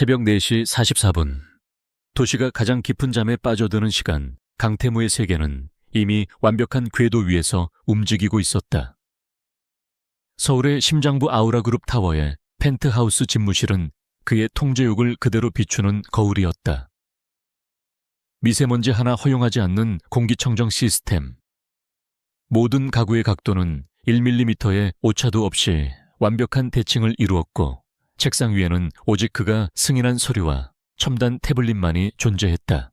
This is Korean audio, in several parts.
새벽 4시 44분. 도시가 가장 깊은 잠에 빠져드는 시간, 강태무의 세계는 이미 완벽한 궤도 위에서 움직이고 있었다. 서울의 심장부 아우라그룹 타워의 펜트하우스 집무실은 그의 통제욕을 그대로 비추는 거울이었다. 미세먼지 하나 허용하지 않는 공기청정 시스템. 모든 가구의 각도는 1mm의 오차도 없이 완벽한 대칭을 이루었고, 책상 위에는 오직 그가 승인한 서류와 첨단 태블릿만이 존재했다.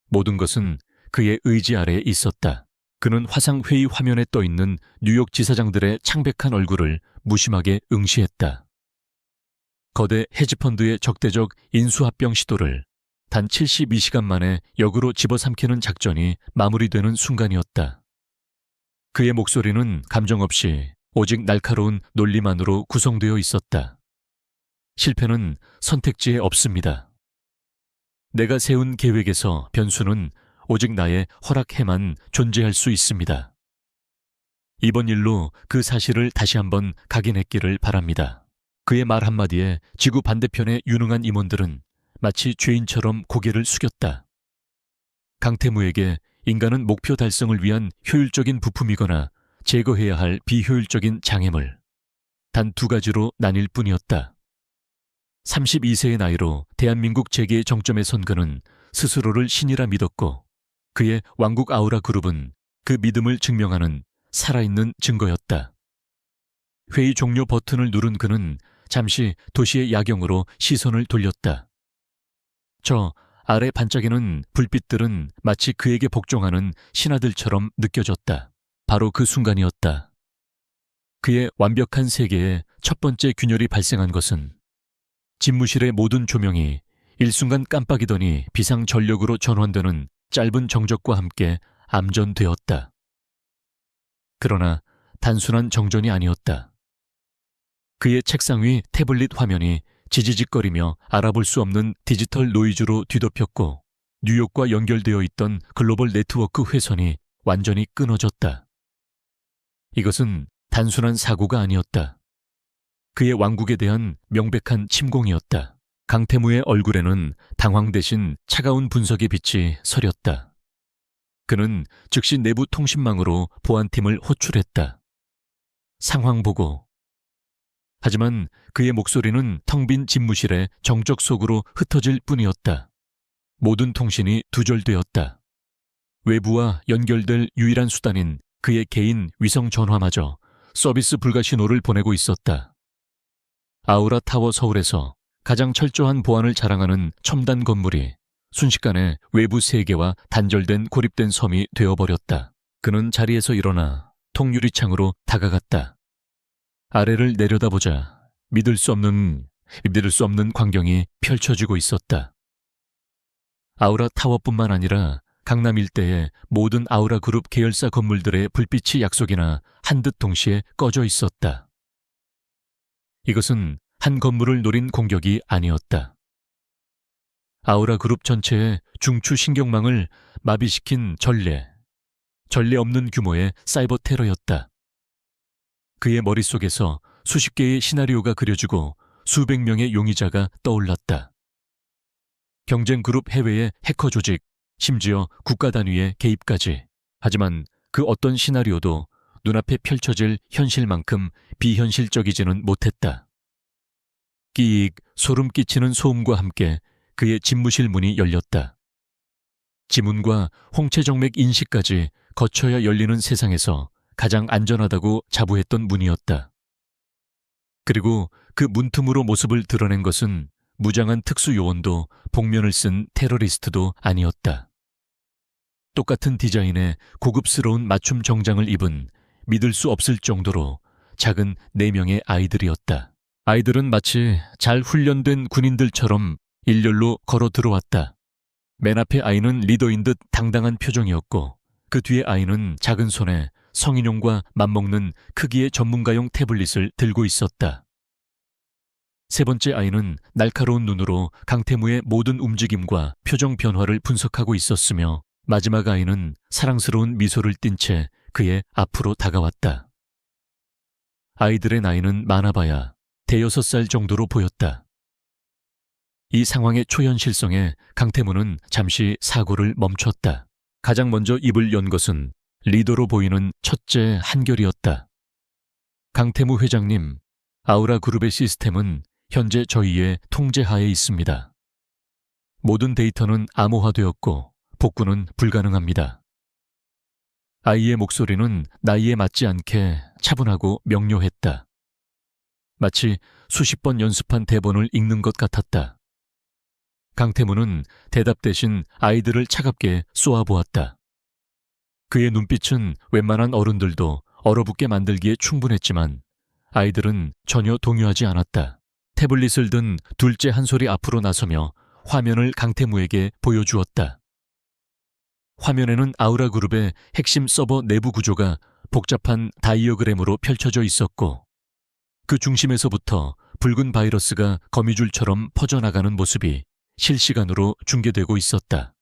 모든 것은 그의 의지 아래에 있었다. 그는 화상회의 화면에 떠있는 뉴욕 지사장들의 창백한 얼굴을 무심하게 응시했다. 거대 헤지펀드의 적대적 인수합병 시도를 단 72시간 만에 역으로 집어삼키는 작전이 마무리되는 순간이었다. 그의 목소리는 감정 없이 오직 날카로운 논리만으로 구성되어 있었다. 실패는 선택지에 없습니다. 내가 세운 계획에서 변수는 오직 나의 허락해만 존재할 수 있습니다. 이번 일로 그 사실을 다시 한번 각인했기를 바랍니다. 그의 말 한마디에 지구 반대편의 유능한 임원들은 마치 죄인처럼 고개를 숙였다. 강태무에게 인간은 목표 달성을 위한 효율적인 부품이거나 제거해야 할 비효율적인 장애물, 단 두 가지로 나뉠 뿐이었다. 32세의 나이로 대한민국 재계의 정점에 선 그는 스스로를 신이라 믿었고, 그의 왕국 아우라 그룹은 그 믿음을 증명하는 살아있는 증거였다. 회의 종료 버튼을 누른 그는 잠시 도시의 야경으로 시선을 돌렸다. 저 아래 반짝이는 불빛들은 마치 그에게 복종하는 신하들처럼 느껴졌다. 바로 그 순간이었다. 그의 완벽한 세계에 첫 번째 균열이 발생한 것은 집무실의 모든 조명이 일순간 깜빡이더니 비상전력으로 전환되는 짧은 정적과 함께 암전되었다. 그러나 단순한 정전이 아니었다. 그의 책상 위 태블릿 화면이 지지직거리며 알아볼 수 없는 디지털 노이즈로 뒤덮였고, 뉴욕과 연결되어 있던 글로벌 네트워크 회선이 완전히 끊어졌다. 이것은 단순한 사고가 아니었다. 그의 왕국에 대한 명백한 침공이었다. 강태무의 얼굴에는 당황 대신 차가운 분석의 빛이 서렸다. 그는 즉시 내부 통신망으로 보안팀을 호출했다. 상황 보고. 하지만 그의 목소리는 텅 빈 집무실의 정적 속으로 흩어질 뿐이었다. 모든 통신이 두절되었다. 외부와 연결될 유일한 수단인 그의 개인 위성 전화마저 서비스 불가 신호를 보내고 있었다. 아우라 타워 서울에서 가장 철저한 보안을 자랑하는 첨단 건물이 순식간에 외부 세계와 단절된 고립된 섬이 되어버렸다. 그는 자리에서 일어나 통유리창으로 다가갔다. 아래를 내려다보자 믿을 수 없는 광경이 펼쳐지고 있었다. 아우라 타워뿐만 아니라 강남 일대의 모든 아우라 그룹 계열사 건물들의 불빛이 약속이나 한듯 동시에 꺼져 있었다. 이것은 한 건물을 노린 공격이 아니었다. 아우라 그룹 전체의 중추 신경망을 마비시킨 전례 없는 규모의 사이버 테러였다. 그의 머릿속에서 수십 개의 시나리오가 그려지고 수백 명의 용의자가 떠올랐다. 경쟁 그룹 해외의 해커 조직, 심지어 국가 단위의 개입까지. 하지만 그 어떤 시나리오도 눈앞에 펼쳐질 현실만큼 비현실적이지는 못했다. 끼익 소름 끼치는 소음과 함께 그의 집무실 문이 열렸다. 지문과 홍채정맥 인식까지 거쳐야 열리는 세상에서 가장 안전하다고 자부했던 문이었다. 그리고 그 문틈으로 모습을 드러낸 것은 무장한 특수요원도 복면을 쓴 테러리스트도 아니었다. 똑같은 디자인의 고급스러운 맞춤 정장을 입은 믿을 수 없을 정도로 작은 4명의 아이들이었다. 아이들은 마치 잘 훈련된 군인들처럼 일렬로 걸어 들어왔다. 맨 앞의 아이는 리더인 듯 당당한 표정이었고, 그 뒤의 아이는 작은 손에 성인용과 맞먹는 크기의 전문가용 태블릿을 들고 있었다. 세 번째 아이는 날카로운 눈으로 강태무의 모든 움직임과 표정 변화를 분석하고 있었으며, 마지막 아이는 사랑스러운 미소를 띤 채 그의 앞으로 다가왔다. 아이들의 나이는 많아봐야 5살 정도로 보였다. 이 상황의 초현실성에 강태무는 잠시 사고를 멈췄다. 가장 먼저 입을 연 것은 리더로 보이는 첫째 한결이었다. 강태무 회장님, 아우라 그룹의 시스템은 현재 저희의 통제하에 있습니다. 모든 데이터는 암호화되었고 복구는 불가능합니다. 아이의 목소리는 나이에 맞지 않게 차분하고 명료했다. 마치 수십 번 연습한 대본을 읽는 것 같았다. 강태무는 대답 대신 아이들을 차갑게 쏘아보았다. 그의 눈빛은 웬만한 어른들도 얼어붙게 만들기에 충분했지만 아이들은 전혀 동요하지 않았다. 태블릿을 든 둘째 한솔이 앞으로 나서며 화면을 강태무에게 보여주었다. 화면에는 아우라 그룹의 핵심 서버 내부 구조가 복잡한 다이어그램으로 펼쳐져 있었고 그 중심에서부터 붉은 바이러스가 거미줄처럼 퍼져나가는 모습이 실시간으로 중계되고 있었다.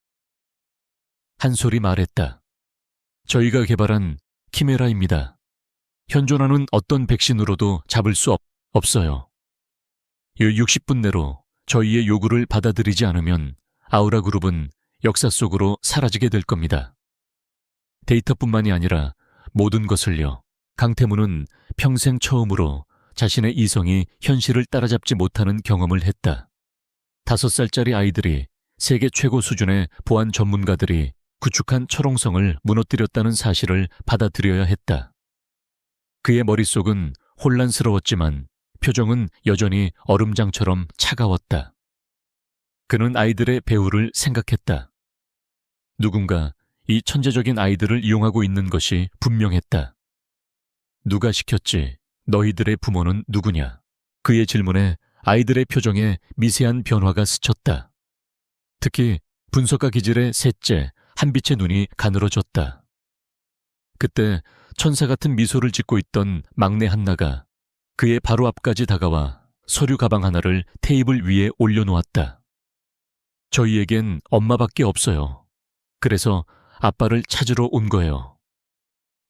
한솔이 말했다. 저희가 개발한 키메라입니다. 현존하는 어떤 백신으로도 잡을 수 없어요. 이 60분 내로 저희의 요구를 받아들이지 않으면 아우라 그룹은 역사 속으로 사라지게 될 겁니다. 데이터뿐만이 아니라 모든 것을요. 강태무는 평생 처음으로 자신의 이성이 현실을 따라잡지 못하는 경험을 했다. 5살짜리 아이들이 세계 최고 수준의 보안 전문가들이 구축한 철옹성을 무너뜨렸다는 사실을 받아들여야 했다. 그의 머릿속은 혼란스러웠지만 표정은 여전히 얼음장처럼 차가웠다. 그는 아이들의 배후를 생각했다. 누군가 이 천재적인 아이들을 이용하고 있는 것이 분명했다. 누가 시켰지? 너희들의 부모는 누구냐? 그의 질문에 아이들의 표정에 미세한 변화가 스쳤다. 특히 분석가 기질의 셋째 한빛의 눈이 가늘어졌다. 그때 천사 같은 미소를 짓고 있던 막내 한나가 그의 바로 앞까지 다가와 서류 가방 하나를 테이블 위에 올려놓았다. 저희에겐 엄마밖에 없어요. 그래서 아빠를 찾으러 온 거예요.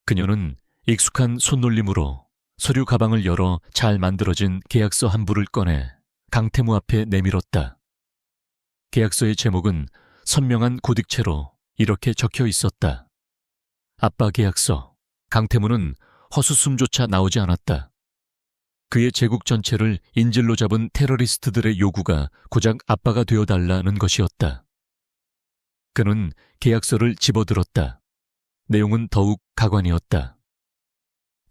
그녀는 익숙한 손놀림으로 서류 가방을 열어 잘 만들어진 계약서 한 부를 꺼내 강태무 앞에 내밀었다. 계약서의 제목은 선명한 고딕체로 이렇게 적혀 있었다. 아빠 계약서. 강태무는 헛웃음조차 나오지 않았다. 그의 제국 전체를 인질로 잡은 테러리스트들의 요구가 고작 아빠가 되어달라는 것이었다. 그는 계약서를 집어들었다. 내용은 더욱 가관이었다.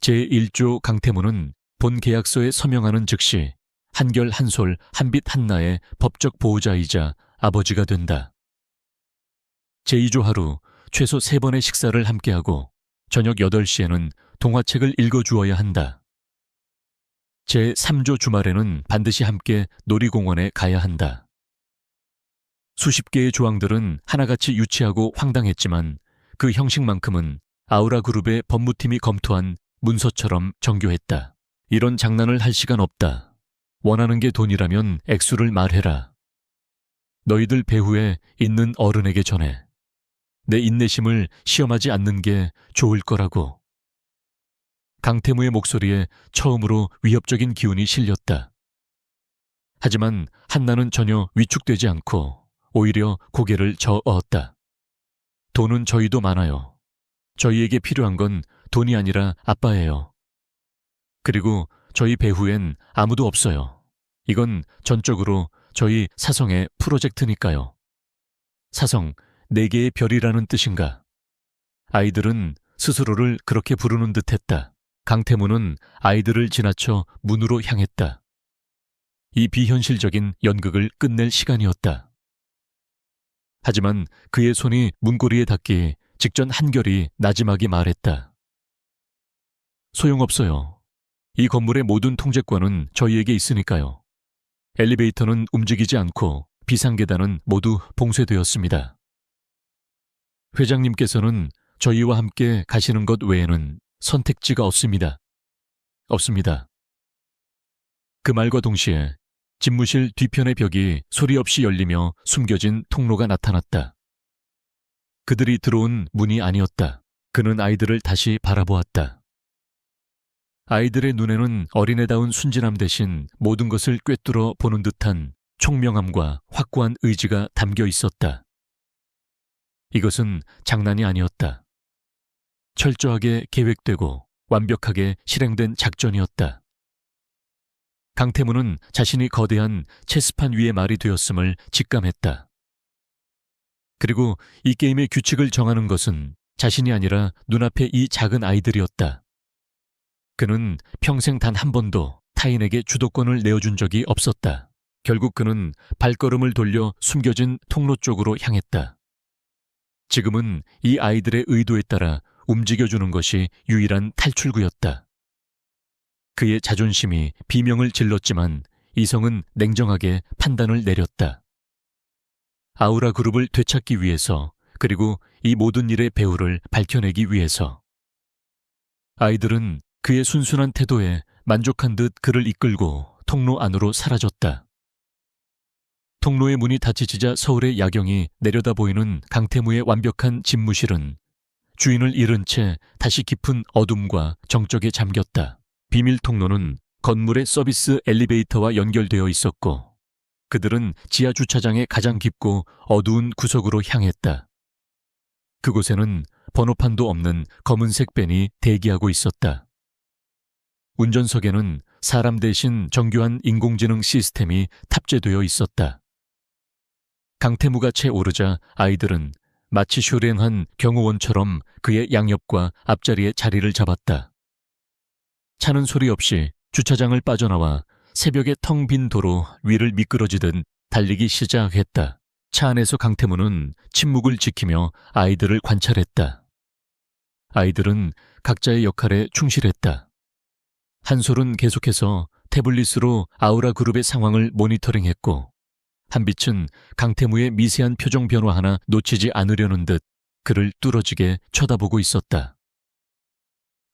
제1조 강태무는 본 계약서에 서명하는 즉시 한결 한솔 한빛 한나의 법적 보호자이자 아버지가 된다. 제2조 하루 최소 3번의 식사를 함께하고 저녁 8시에는 동화책을 읽어주어야 한다. 제3조 주말에는 반드시 함께 놀이공원에 가야 한다. 수십 개의 조항들은 하나같이 유치하고 황당했지만 그 형식만큼은 아우라 그룹의 법무팀이 검토한 문서처럼 정교했다. 이런 장난을 할 시간 없다. 원하는 게 돈이라면 액수를 말해라. 너희들 배후에 있는 어른에게 전해. 내 인내심을 시험하지 않는 게 좋을 거라고. 강태무의 목소리에 처음으로 위협적인 기운이 실렸다. 하지만 한나는 전혀 위축되지 않고 오히려 고개를 저어었다. 돈은 저희도 많아요. 저희에게 필요한 건 돈이 아니라 아빠예요. 그리고 저희 배후엔 아무도 없어요. 이건 전적으로 저희 사성의 프로젝트니까요. 사성, 4개의 별이라는 뜻인가? 아이들은 스스로를 그렇게 부르는 듯했다. 강태무는 아이들을 지나쳐 문으로 향했다. 이 비현실적인 연극을 끝낼 시간이었다. 하지만 그의 손이 문고리에 닿기 직전 한결이 나지막이 말했다. 소용없어요. 이 건물의 모든 통제권은 저희에게 있으니까요. 엘리베이터는 움직이지 않고 비상계단은 모두 봉쇄되었습니다. 회장님께서는 저희와 함께 가시는 것 외에는 선택지가 없습니다. 없습니다. 그 말과 동시에 집무실 뒤편의 벽이 소리 없이 열리며 숨겨진 통로가 나타났다. 그들이 들어온 문이 아니었다. 그는 아이들을 다시 바라보았다. 아이들의 눈에는 어린애다운 순진함 대신 모든 것을 꿰뚫어 보는 듯한 총명함과 확고한 의지가 담겨 있었다. 이것은 장난이 아니었다. 철저하게 계획되고 완벽하게 실행된 작전이었다. 강태무는 자신이 거대한 체스판 위의 말이 되었음을 직감했다. 그리고 이 게임의 규칙을 정하는 것은 자신이 아니라 눈앞의 이 작은 아이들이었다. 그는 평생 단 한 번도 타인에게 주도권을 내어준 적이 없었다. 결국 그는 발걸음을 돌려 숨겨진 통로 쪽으로 향했다. 지금은 이 아이들의 의도에 따라 움직여주는 것이 유일한 탈출구였다. 그의 자존심이 비명을 질렀지만 이성은 냉정하게 판단을 내렸다. 아우라 그룹을 되찾기 위해서, 그리고 이 모든 일의 배후를 밝혀내기 위해서. 아이들은 그의 순순한 태도에 만족한 듯 그를 이끌고 통로 안으로 사라졌다. 통로의 문이 닫히자 서울의 야경이 내려다 보이는 강태무의 완벽한 집무실은 주인을 잃은 채 다시 깊은 어둠과 정적에 잠겼다. 비밀 통로는 건물의 서비스 엘리베이터와 연결되어 있었고 그들은 지하 주차장의 가장 깊고 어두운 구석으로 향했다. 그곳에는 번호판도 없는 검은색 밴이 대기하고 있었다. 운전석에는 사람 대신 정교한 인공지능 시스템이 탑재되어 있었다. 강태무가 채 오르자 아이들은 마치 쇼랭한 경호원처럼 그의 양옆과 앞자리에 자리를 잡았다. 차는 소리 없이 주차장을 빠져나와 새벽의 텅 빈 도로 위를 미끄러지듯 달리기 시작했다. 차 안에서 강태무는 침묵을 지키며 아이들을 관찰했다. 아이들은 각자의 역할에 충실했다. 한솔은 계속해서 태블릿으로 아우라 그룹의 상황을 모니터링했고 한빛은 강태무의 미세한 표정 변화 하나 놓치지 않으려는 듯 그를 뚫어지게 쳐다보고 있었다.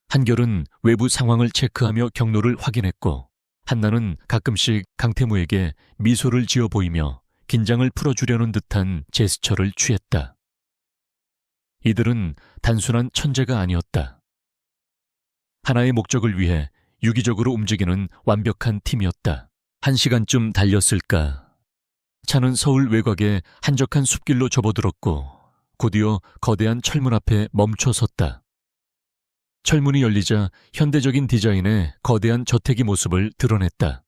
한결은 외부 상황을 체크하며 경로를 확인했고 한나는 가끔씩 강태무에게 미소를 지어 보이며 긴장을 풀어주려는 듯한 제스처를 취했다. 이들은 단순한 천재가 아니었다. 하나의 목적을 위해 유기적으로 움직이는 완벽한 팀이었다. 1시간쯤 달렸을까. 차는 서울 외곽의 한적한 숲길로 접어들었고 곧이어 거대한 철문 앞에 멈춰 섰다. 철문이 열리자 현대적인 디자인의 거대한 저택의 모습을 드러냈다.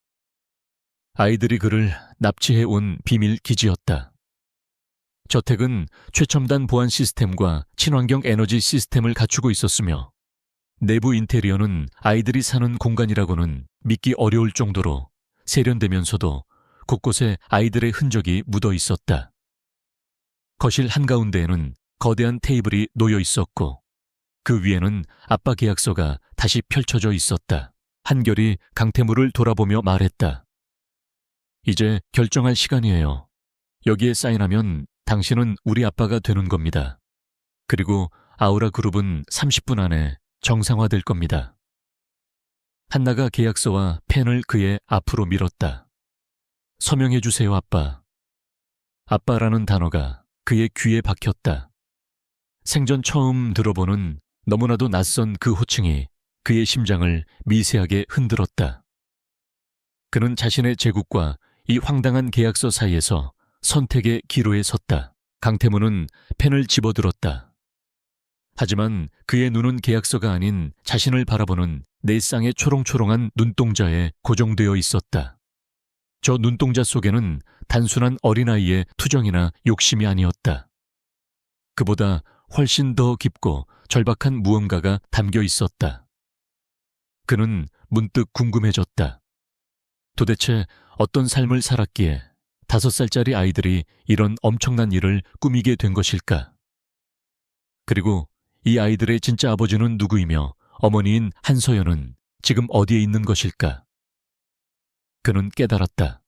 아이들이 그를 납치해 온 비밀 기지였다. 저택은 최첨단 보안 시스템과 친환경 에너지 시스템을 갖추고 있었으며 내부 인테리어는 아이들이 사는 공간이라고는 믿기 어려울 정도로 세련되면서도 곳곳에 아이들의 흔적이 묻어 있었다. 거실 한가운데에는 거대한 테이블이 놓여 있었고 그 위에는 아빠 계약서가 다시 펼쳐져 있었다. 한결이 강태무를 돌아보며 말했다. 이제 결정할 시간이에요. 여기에 사인하면 당신은 우리 아빠가 되는 겁니다. 그리고 아우라 그룹은 30분 안에 정상화될 겁니다. 한나가 계약서와 펜을 그의 앞으로 밀었다. 서명해 주세요, 아빠. 아빠라는 단어가 그의 귀에 박혔다. 생전 처음 들어보는 너무나도 낯선 그 호칭이 그의 심장을 미세하게 흔들었다. 그는 자신의 제국과 이 황당한 계약서 사이에서 선택의 기로에 섰다. 강태무는 펜을 집어들었다. 하지만 그의 눈은 계약서가 아닌 자신을 바라보는 네 쌍의 초롱초롱한 눈동자에 고정되어 있었다. 저 눈동자 속에는 단순한 어린아이의 투정이나 욕심이 아니었다. 그보다 훨씬 더 깊고 절박한 무언가가 담겨 있었다. 그는 문득 궁금해졌다. 도대체 어떤 삶을 살았기에 5살짜리 아이들이 이런 엄청난 일을 꾸미게 된 것일까? 그리고 이 아이들의 진짜 아버지는 누구이며 어머니인 한서연은 지금 어디에 있는 것일까? 그는 깨달았다.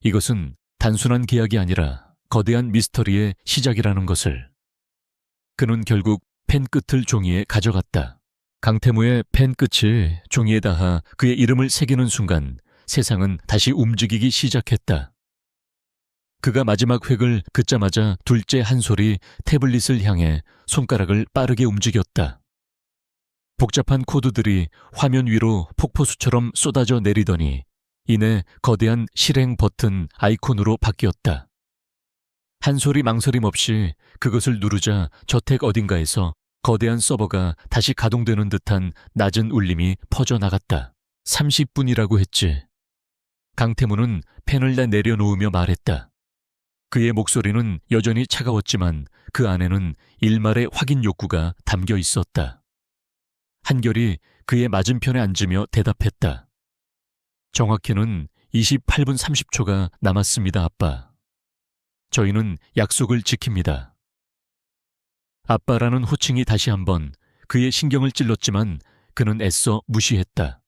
이것은 단순한 계약이 아니라 거대한 미스터리의 시작이라는 것을. 그는 결국 펜 끝을 종이에 가져갔다. 강태무의 펜 끝이 종이에 닿아 그의 이름을 새기는 순간 세상은 다시 움직이기 시작했다. 그가 마지막 획을 긋자마자 둘째 한솔이 태블릿을 향해 손가락을 빠르게 움직였다. 복잡한 코드들이 화면 위로 폭포수처럼 쏟아져 내리더니 이내 거대한 실행 버튼 아이콘으로 바뀌었다. 한 소리 망설임 없이 그것을 누르자 저택 어딘가에서 거대한 서버가 다시 가동되는 듯한 낮은 울림이 퍼져나갔다. 30분이라고 했지. 강태무는 펜을 내려놓으며 말했다. 그의 목소리는 여전히 차가웠지만 그 안에는 일말의 확인 욕구가 담겨 있었다. 한결이 그의 맞은편에 앉으며 대답했다. 정확히는 28분 30초가 남았습니다, 아빠. 저희는 약속을 지킵니다. 아빠라는 호칭이 다시 한번 그의 신경을 찔렀지만 그는 애써 무시했다.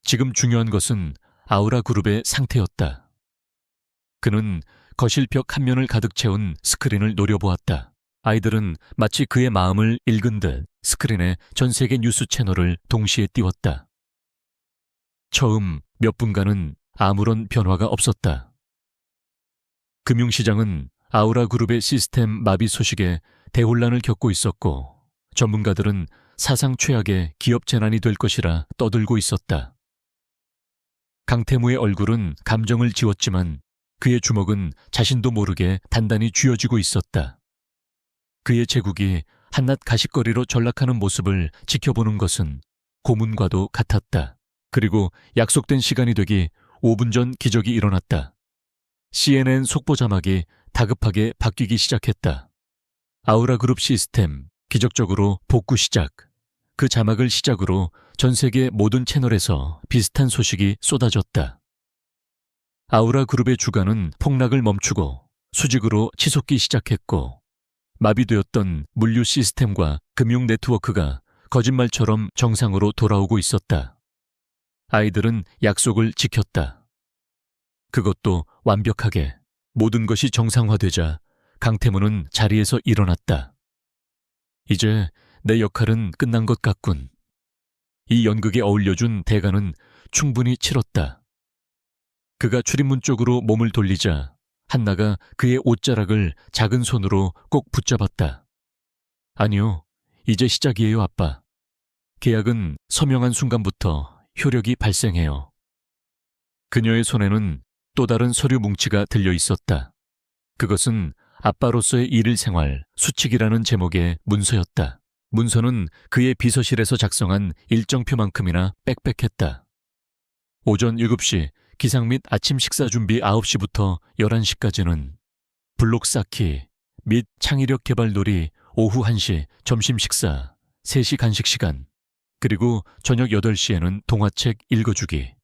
지금 중요한 것은 아우라 그룹의 상태였다. 그는 거실 벽 한 면을 가득 채운 스크린을 노려보았다. 아이들은 마치 그의 마음을 읽은 듯 스크린에 전 세계 뉴스 채널을 동시에 띄웠다. 처음 몇 분간은 아무런 변화가 없었다. 금융시장은 아우라 그룹의 시스템 마비 소식에 대혼란을 겪고 있었고 전문가들은 사상 최악의 기업 재난이 될 것이라 떠들고 있었다. 강태무의 얼굴은 감정을 지웠지만 그의 주먹은 자신도 모르게 단단히 쥐어지고 있었다. 그의 제국이 한낱 가십거리로 전락하는 모습을 지켜보는 것은 고문과도 같았다. 그리고 약속된 시간이 되기 5분 전 기적이 일어났다. CNN 속보 자막이 다급하게 바뀌기 시작했다. 아우라 그룹 시스템, 기적적으로 복구 시작. 그 자막을 시작으로 전 세계 모든 채널에서 비슷한 소식이 쏟아졌다. 아우라 그룹의 주가는 폭락을 멈추고 수직으로 치솟기 시작했고 마비되었던 물류 시스템과 금융 네트워크가 거짓말처럼 정상으로 돌아오고 있었다. 아이들은 약속을 지켰다. 그것도 완벽하게. 모든 것이 정상화되자 강태무는 자리에서 일어났다. 이제 내 역할은 끝난 것 같군. 이 연극에 어울려준 대가는 충분히 치렀다. 그가 출입문 쪽으로 몸을 돌리자 한나가 그의 옷자락을 작은 손으로 꼭 붙잡았다. 아니요, 이제 시작이에요, 아빠. 계약은 서명한 순간부터 효력이 발생해요. 그녀의 손에는 또 다른 서류 뭉치가 들려 있었다. 그것은 아빠로서의 일일 생활, 수칙이라는 제목의 문서였다. 문서는 그의 비서실에서 작성한 일정표만큼이나 빽빽했다. 오전 7시 기상 및 아침 식사 준비 9시부터 11시까지는 블록 쌓기 및 창의력 개발 놀이 오후 1시 점심 식사, 3시 간식 시간, 그리고 저녁 8시에는 동화책 읽어주기.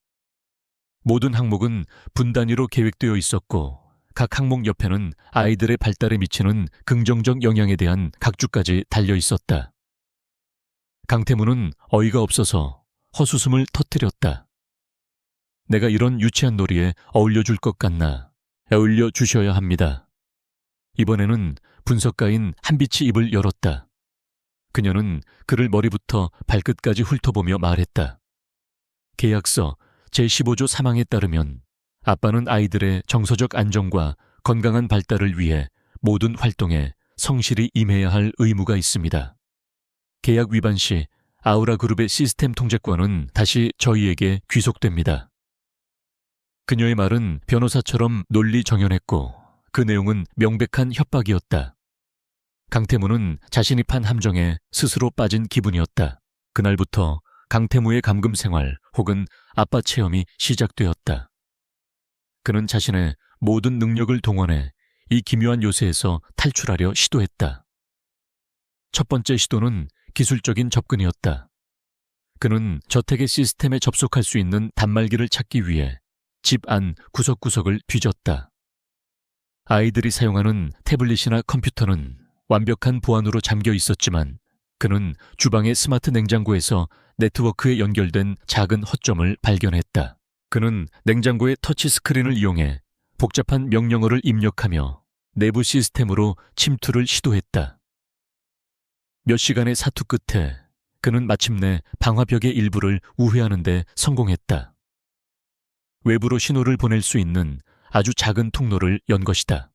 모든 항목은 분 단위로 계획되어 있었고 각 항목 옆에는 아이들의 발달에 미치는 긍정적 영향에 대한 각주까지 달려 있었다. 강태무는 어이가 없어서 헛웃음을 터뜨렸다. 내가 이런 유치한 놀이에 어울려줄 것 같나? 어울려 주셔야 합니다. 이번에는 분석가인 한빛이 입을 열었다. 그녀는 그를 머리부터 발끝까지 훑어보며 말했다. 계약서 제15조 3항에 따르면 아빠는 아이들의 정서적 안정과 건강한 발달을 위해 모든 활동에 성실히 임해야 할 의무가 있습니다. 계약 위반 시 아우라 그룹의 시스템 통제권은 다시 저희에게 귀속됩니다. 그녀의 말은 변호사처럼 논리정연했고 그 내용은 명백한 협박이었다. 강태무는 자신이 판 함정에 스스로 빠진 기분이었다. 그날부터 강태무의 감금 생활 혹은 아빠 체험이 시작되었다. 그는 자신의 모든 능력을 동원해 이 기묘한 요새에서 탈출하려 시도했다. 첫 번째 시도는 기술적인 접근이었다. 그는 저택의 시스템에 접속할 수 있는 단말기를 찾기 위해 집 안 구석구석을 뒤졌다. 아이들이 사용하는 태블릿이나 컴퓨터는 완벽한 보안으로 잠겨 있었지만 그는 주방의 스마트 냉장고에서 네트워크에 연결된 작은 허점을 발견했다. 그는 냉장고의 터치 스크린을 이용해 복잡한 명령어를 입력하며 내부 시스템으로 침투를 시도했다. 몇 시간의 사투 끝에 그는 마침내 방화벽의 일부를 우회하는 데 성공했다. 외부로 신호를 보낼 수 있는 아주 작은 통로를 연 것이다.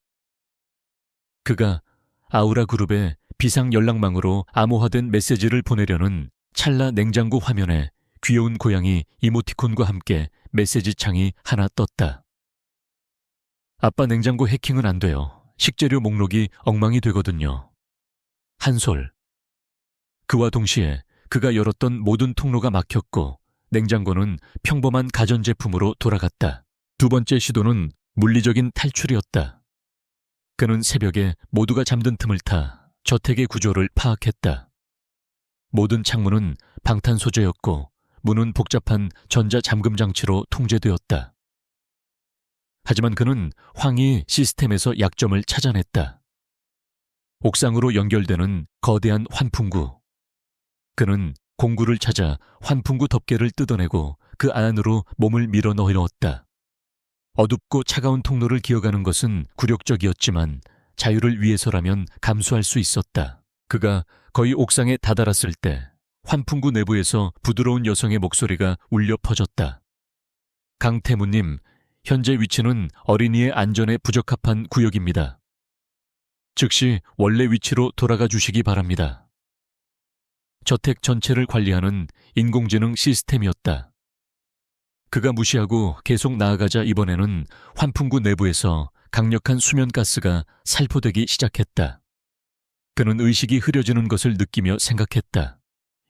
그가 아우라 그룹의 비상 연락망으로 암호화된 메시지를 보내려는 찰나 냉장고 화면에 귀여운 고양이 이모티콘과 함께 메시지 창이 하나 떴다. 아빠 냉장고 해킹은 안 돼요. 식재료 목록이 엉망이 되거든요. 한솔. 그와 동시에 그가 열었던 모든 통로가 막혔고 냉장고는 평범한 가전제품으로 돌아갔다. 두 번째 시도는 물리적인 탈출이었다. 그는 새벽에 모두가 잠든 틈을 타 저택의 구조를 파악했다. 모든 창문은 방탄 소재였고 문은 복잡한 전자 잠금 장치로 통제되었다. 하지만 그는 황희 시스템에서 약점을 찾아냈다. 옥상으로 연결되는 거대한 환풍구. 그는 공구를 찾아 환풍구 덮개를 뜯어내고 그 안으로 몸을 밀어 넣었다. 어둡고 차가운 통로를 기어가는 것은 굴욕적이었지만 자유를 위해서라면 감수할 수 있었다. 그가 거의 옥상에 다다랐을 때 환풍구 내부에서 부드러운 여성의 목소리가 울려 퍼졌다. 강태무님, 현재 위치는 어린이의 안전에 부적합한 구역입니다. 즉시 원래 위치로 돌아가 주시기 바랍니다. 저택 전체를 관리하는 인공지능 시스템이었다. 그가 무시하고 계속 나아가자 이번에는 환풍구 내부에서 강력한 수면가스가 살포되기 시작했다. 그는 의식이 흐려지는 것을 느끼며 생각했다.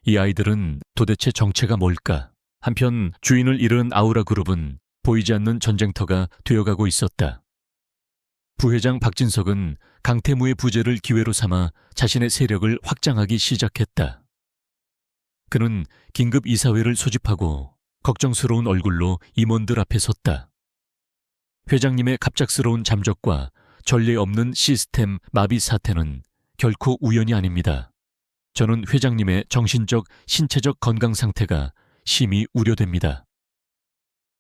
이 아이들은 도대체 정체가 뭘까? 한편 주인을 잃은 아우라 그룹은 보이지 않는 전쟁터가 되어가고 있었다. 부회장 박진석은 강태무의 부재를 기회로 삼아 자신의 세력을 확장하기 시작했다. 그는 긴급 이사회를 소집하고 걱정스러운 얼굴로 임원들 앞에 섰다. 회장님의 갑작스러운 잠적과 전례 없는 시스템 마비 사태는 결코 우연이 아닙니다. 저는 회장님의 정신적, 신체적 건강 상태가 심히 우려됩니다.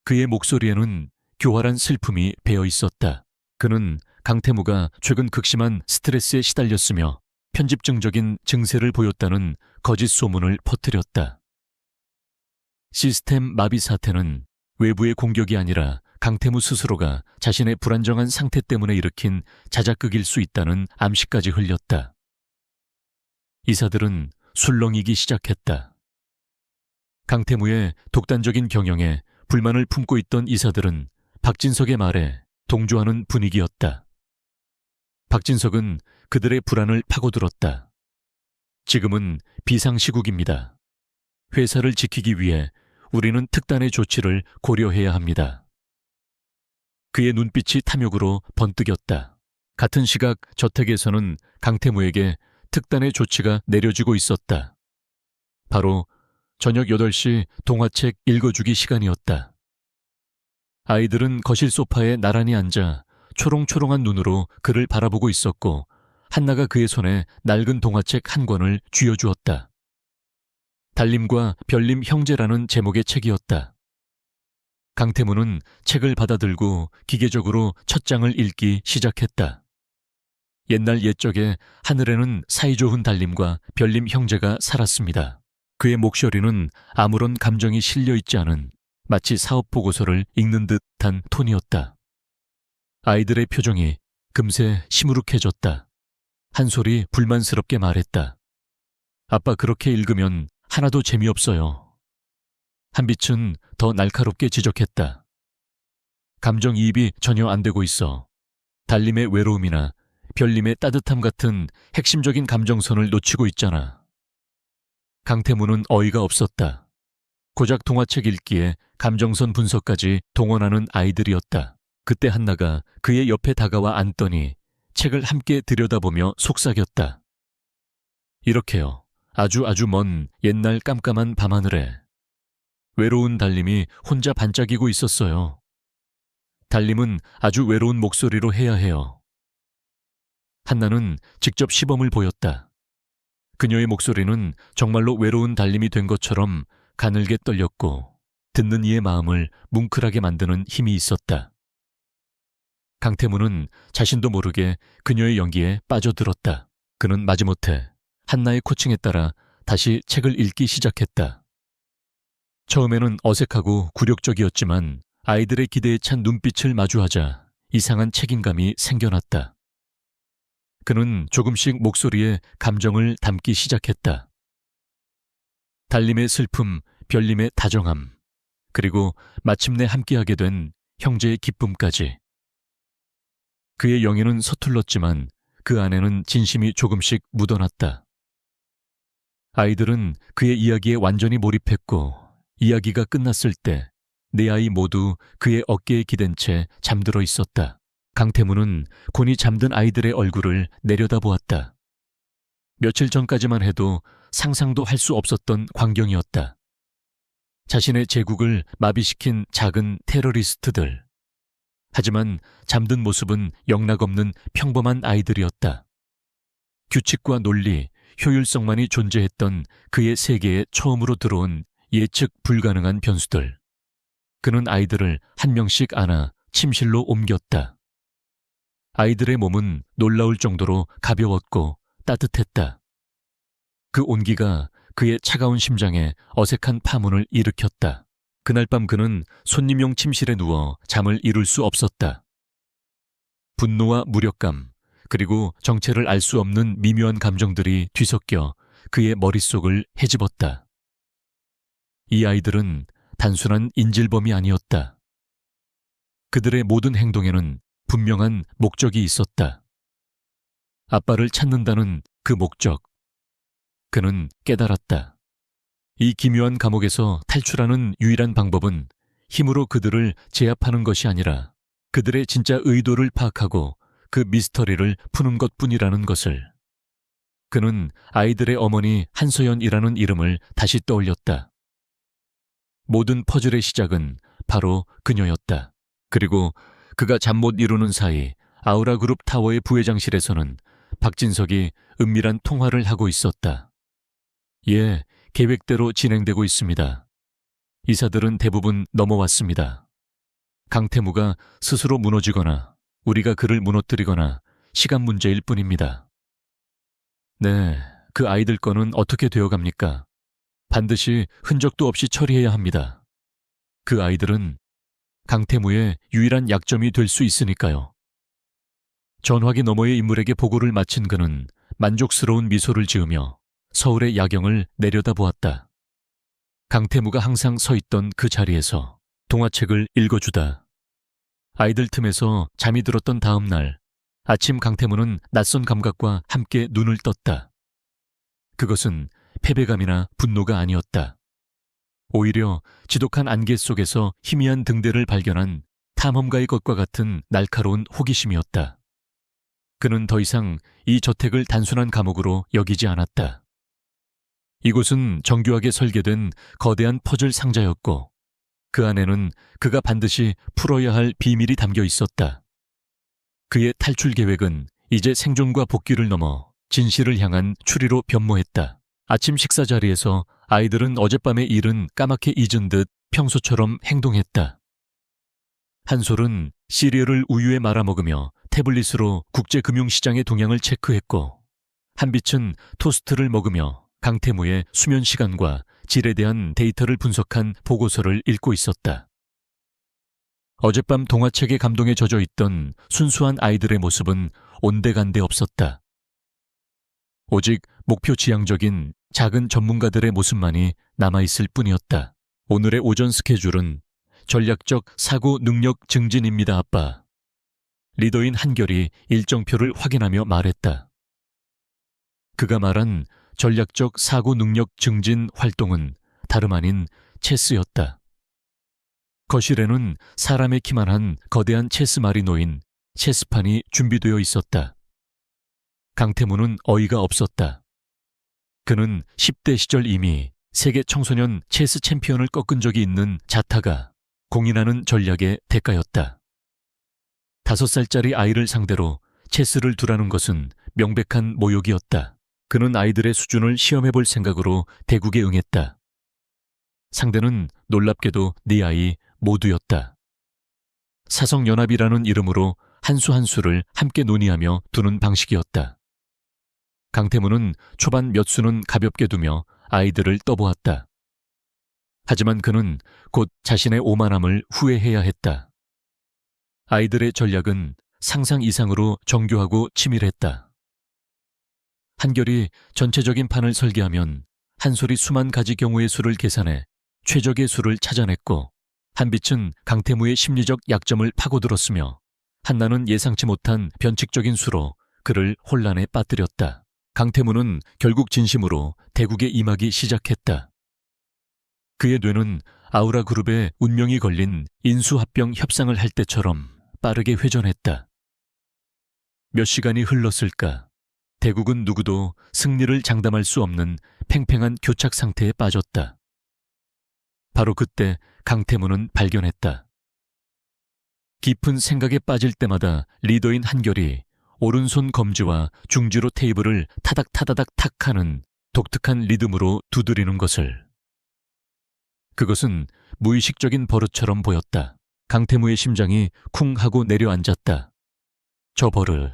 그의 목소리에는 교활한 슬픔이 배어 있었다. 그는 강태무가 최근 극심한 스트레스에 시달렸으며 편집증적인 증세를 보였다는 거짓 소문을 퍼뜨렸다. 시스템 마비 사태는 외부의 공격이 아니라 강태무 스스로가 자신의 불안정한 상태 때문에 일으킨 자작극일 수 있다는 암시까지 흘렸다. 이사들은 술렁이기 시작했다. 강태무의 독단적인 경영에 불만을 품고 있던 이사들은 박진석의 말에 동조하는 분위기였다. 박진석은 그들의 불안을 파고들었다. 지금은 비상시국입니다. 회사를 지키기 위해 우리는 특단의 조치를 고려해야 합니다. 그의 눈빛이 탐욕으로 번뜩였다. 같은 시각 저택에서는 강태무에게 특단의 조치가 내려지고 있었다. 바로 저녁 8시 동화책 읽어주기 시간이었다. 아이들은 거실 소파에 나란히 앉아 초롱초롱한 눈으로 그를 바라보고 있었고 한나가 그의 손에 낡은 동화책 한 권을 쥐어주었다. 달림과 별림 형제라는 제목의 책이었다. 강태무는 책을 받아들고 기계적으로 첫 장을 읽기 시작했다. 옛날 옛적에 하늘에는 사이좋은 달림과 별림 형제가 살았습니다. 그의 목소리는 아무런 감정이 실려있지 않은 마치 사업 보고서를 읽는 듯한 톤이었다. 아이들의 표정이 금세 시무룩해졌다. 한솔이 불만스럽게 말했다. 아빠 그렇게 읽으면 하나도 재미없어요. 한빛은 더 날카롭게 지적했다. 감정이입이 전혀 안 되고 있어. 달림의 외로움이나 별림의 따뜻함 같은 핵심적인 감정선을 놓치고 있잖아. 강태무는 어이가 없었다. 고작 동화책 읽기에 감정선 분석까지 동원하는 아이들이었다. 그때 한나가 그의 옆에 다가와 앉더니 책을 함께 들여다보며 속삭였다. 이렇게요. 아주 먼 옛날 깜깜한 밤하늘에 외로운 달림이 혼자 반짝이고 있었어요. 달림은 아주 외로운 목소리로 해야 해요. 한나는 직접 시범을 보였다. 그녀의 목소리는 정말로 외로운 달림이 된 것처럼 가늘게 떨렸고 듣는 이의 마음을 뭉클하게 만드는 힘이 있었다. 강태무는 자신도 모르게 그녀의 연기에 빠져들었다. 그는 마지못해 한나의 코칭에 따라 다시 책을 읽기 시작했다. 처음에는 어색하고 굴욕적이었지만 아이들의 기대에 찬 눈빛을 마주하자 이상한 책임감이 생겨났다. 그는 조금씩 목소리에 감정을 담기 시작했다. 달림의 슬픔, 별님의 다정함, 그리고 마침내 함께하게 된 형제의 기쁨까지. 그의 영에는 서툴렀지만 그 안에는 진심이 조금씩 묻어났다. 아이들은 그의 이야기에 완전히 몰입했고 이야기가 끝났을 때 네 아이 모두 그의 어깨에 기댄 채 잠들어 있었다. 강태무는 곤히 잠든 아이들의 얼굴을 내려다보았다. 며칠 전까지만 해도 상상도 할 수 없었던 광경이었다. 자신의 제국을 마비시킨 작은 테러리스트들. 하지만 잠든 모습은 영락없는 평범한 아이들이었다. 규칙과 논리, 효율성만이 존재했던 그의 세계에 처음으로 들어온 예측 불가능한 변수들. 그는 아이들을 한 명씩 안아 침실로 옮겼다. 아이들의 몸은 놀라울 정도로 가벼웠고 따뜻했다. 그 온기가 그의 차가운 심장에 어색한 파문을 일으켰다. 그날 밤 그는 손님용 침실에 누워 잠을 이룰 수 없었다. 분노와 무력감, 그리고 정체를 알 수 없는 미묘한 감정들이 뒤섞여 그의 머릿속을 헤집었다. 이 아이들은 단순한 인질범이 아니었다. 그들의 모든 행동에는 분명한 목적이 있었다. 아빠를 찾는다는 그 목적. 그는 깨달았다. 이 기묘한 감옥에서 탈출하는 유일한 방법은 힘으로 그들을 제압하는 것이 아니라 그들의 진짜 의도를 파악하고 그 미스터리를 푸는 것뿐이라는 것을. 그는 아이들의 어머니 한서연이라는 이름을 다시 떠올렸다. 모든 퍼즐의 시작은 바로 그녀였다. 그리고 그가 잠 못 이루는 사이 아우라그룹 타워의 부회장실에서는 박진석이 은밀한 통화를 하고 있었다. 예, 계획대로 진행되고 있습니다. 이사들은 대부분 넘어왔습니다. 강태무가 스스로 무너지거나 우리가 그를 무너뜨리거나 시간 문제일 뿐입니다. 네, 그 아이들 건은 어떻게 되어갑니까? 반드시 흔적도 없이 처리해야 합니다. 그 아이들은 강태무의 유일한 약점이 될 수 있으니까요. 전화기 너머의 인물에게 보고를 마친 그는 만족스러운 미소를 지으며 서울의 야경을 내려다보았다. 강태무가 항상 서 있던 그 자리에서 동화책을 읽어주다. 아이들 틈에서 잠이 들었던 다음 날 아침 강태무는 낯선 감각과 함께 눈을 떴다. 그것은 패배감이나 분노가 아니었다. 오히려 지독한 안개 속에서 희미한 등대를 발견한 탐험가의 것과 같은 날카로운 호기심이었다. 그는 더 이상 이 저택을 단순한 감옥으로 여기지 않았다. 이곳은 정교하게 설계된 거대한 퍼즐 상자였고 그 안에는 그가 반드시 풀어야 할 비밀이 담겨 있었다. 그의 탈출 계획은 이제 생존과 복귀를 넘어 진실을 향한 추리로 변모했다. 아침 식사 자리에서 아이들은 어젯밤의 일은 까맣게 잊은 듯 평소처럼 행동했다. 한솔은 시리얼을 우유에 말아먹으며 태블릿으로 국제금융시장의 동향을 체크했고 한빛은 토스트를 먹으며 강태무의 수면 시간과 질에 대한 데이터를 분석한 보고서를 읽고 있었다. 어젯밤 동화책의 감동에 젖어 있던 순수한 아이들의 모습은 온데간데 없었다. 오직 목표 지향적인 작은 전문가들의 모습만이 남아있을 뿐이었다. 오늘의 오전 스케줄은 전략적 사고 능력 증진입니다, 아빠. 리더인 한결이 일정표를 확인하며 말했다. 그가 말한 전략적 사고 능력 증진 활동은 다름 아닌 체스였다. 거실에는 사람의 키만 한 거대한 체스말이 놓인 체스판이 준비되어 있었다. 강태무는 어이가 없었다. 그는 10대 시절 이미 세계 청소년 체스 챔피언을 꺾은 적이 있는 자타가 공인하는 전략의 대가였다. 5살짜리 아이를 상대로 체스를 두라는 것은 명백한 모욕이었다. 그는 아이들의 수준을 시험해볼 생각으로 대국에 응했다. 상대는 놀랍게도 네 아이 모두였다. 사성연합이라는 이름으로 한 수 한 수를 함께 논의하며 두는 방식이었다. 강태무는 초반 몇 수는 가볍게 두며 아이들을 떠보았다. 하지만 그는 곧 자신의 오만함을 후회해야 했다. 아이들의 전략은 상상 이상으로 정교하고 치밀했다. 한결이 전체적인 판을 설계하면 한솔이 수만 가지 경우의 수를 계산해 최적의 수를 찾아냈고, 한빛은 강태무의 심리적 약점을 파고들었으며 한나는 예상치 못한 변칙적인 수로 그를 혼란에 빠뜨렸다. 강태무는 결국 진심으로 대국에 임하기 시작했다. 그의 뇌는 아우라 그룹의 운명이 걸린 인수합병 협상을 할 때처럼 빠르게 회전했다. 몇 시간이 흘렀을까? 대국은 누구도 승리를 장담할 수 없는 팽팽한 교착 상태에 빠졌다. 바로 그때 강태무는 발견했다. 깊은 생각에 빠질 때마다 리더인 한결이 오른손 검지와 중지로 테이블을 타닥타다닥 탁하는 독특한 리듬으로 두드리는 것을. 그것은 무의식적인 버릇처럼 보였다. 강태무의 심장이 쿵 하고 내려앉았다. 저 버릇,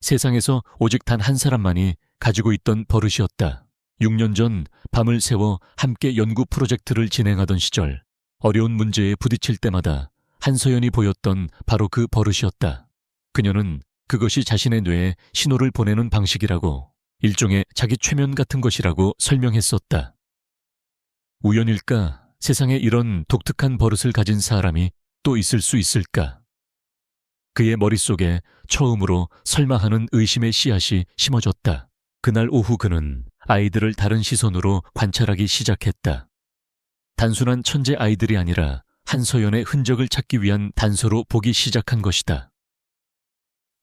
세상에서 오직 단 한 사람만이 가지고 있던 버릇이었다. 6년 전 밤을 새워 함께 연구 프로젝트를 진행하던 시절 어려운 문제에 부딪힐 때마다 한서연이 보였던 바로 그 버릇이었다. 그녀는 그것이 자신의 뇌에 신호를 보내는 방식이라고, 일종의 자기 최면 같은 것이라고 설명했었다. 우연일까? 세상에 이런 독특한 버릇을 가진 사람이 또 있을 수 있을까? 그의 머릿속에 처음으로 설마 하는 의심의 씨앗이 심어졌다. 그날 오후 그는 아이들을 다른 시선으로 관찰하기 시작했다. 단순한 천재 아이들이 아니라 한서연의 흔적을 찾기 위한 단서로 보기 시작한 것이다.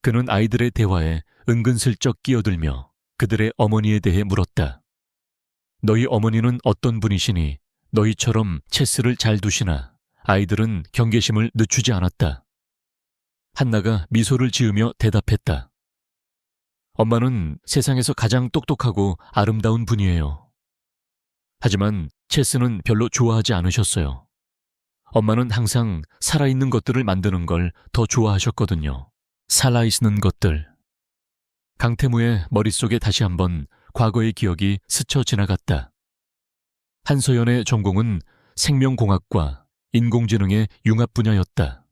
그는 아이들의 대화에 은근슬쩍 끼어들며 그들의 어머니에 대해 물었다. 너희 어머니는 어떤 분이시니 너희처럼 체스를 잘 두시나? 아이들은 경계심을 늦추지 않았다. 한나가 미소를 지으며 대답했다. 엄마는 세상에서 가장 똑똑하고 아름다운 분이에요. 하지만 체스는 별로 좋아하지 않으셨어요. 엄마는 항상 살아있는 것들을 만드는 걸 더 좋아하셨거든요. 살아있는 것들. 강태무의 머릿속에 다시 한번 과거의 기억이 스쳐 지나갔다. 한서연의 전공은 생명공학과 인공지능의 융합 분야였다.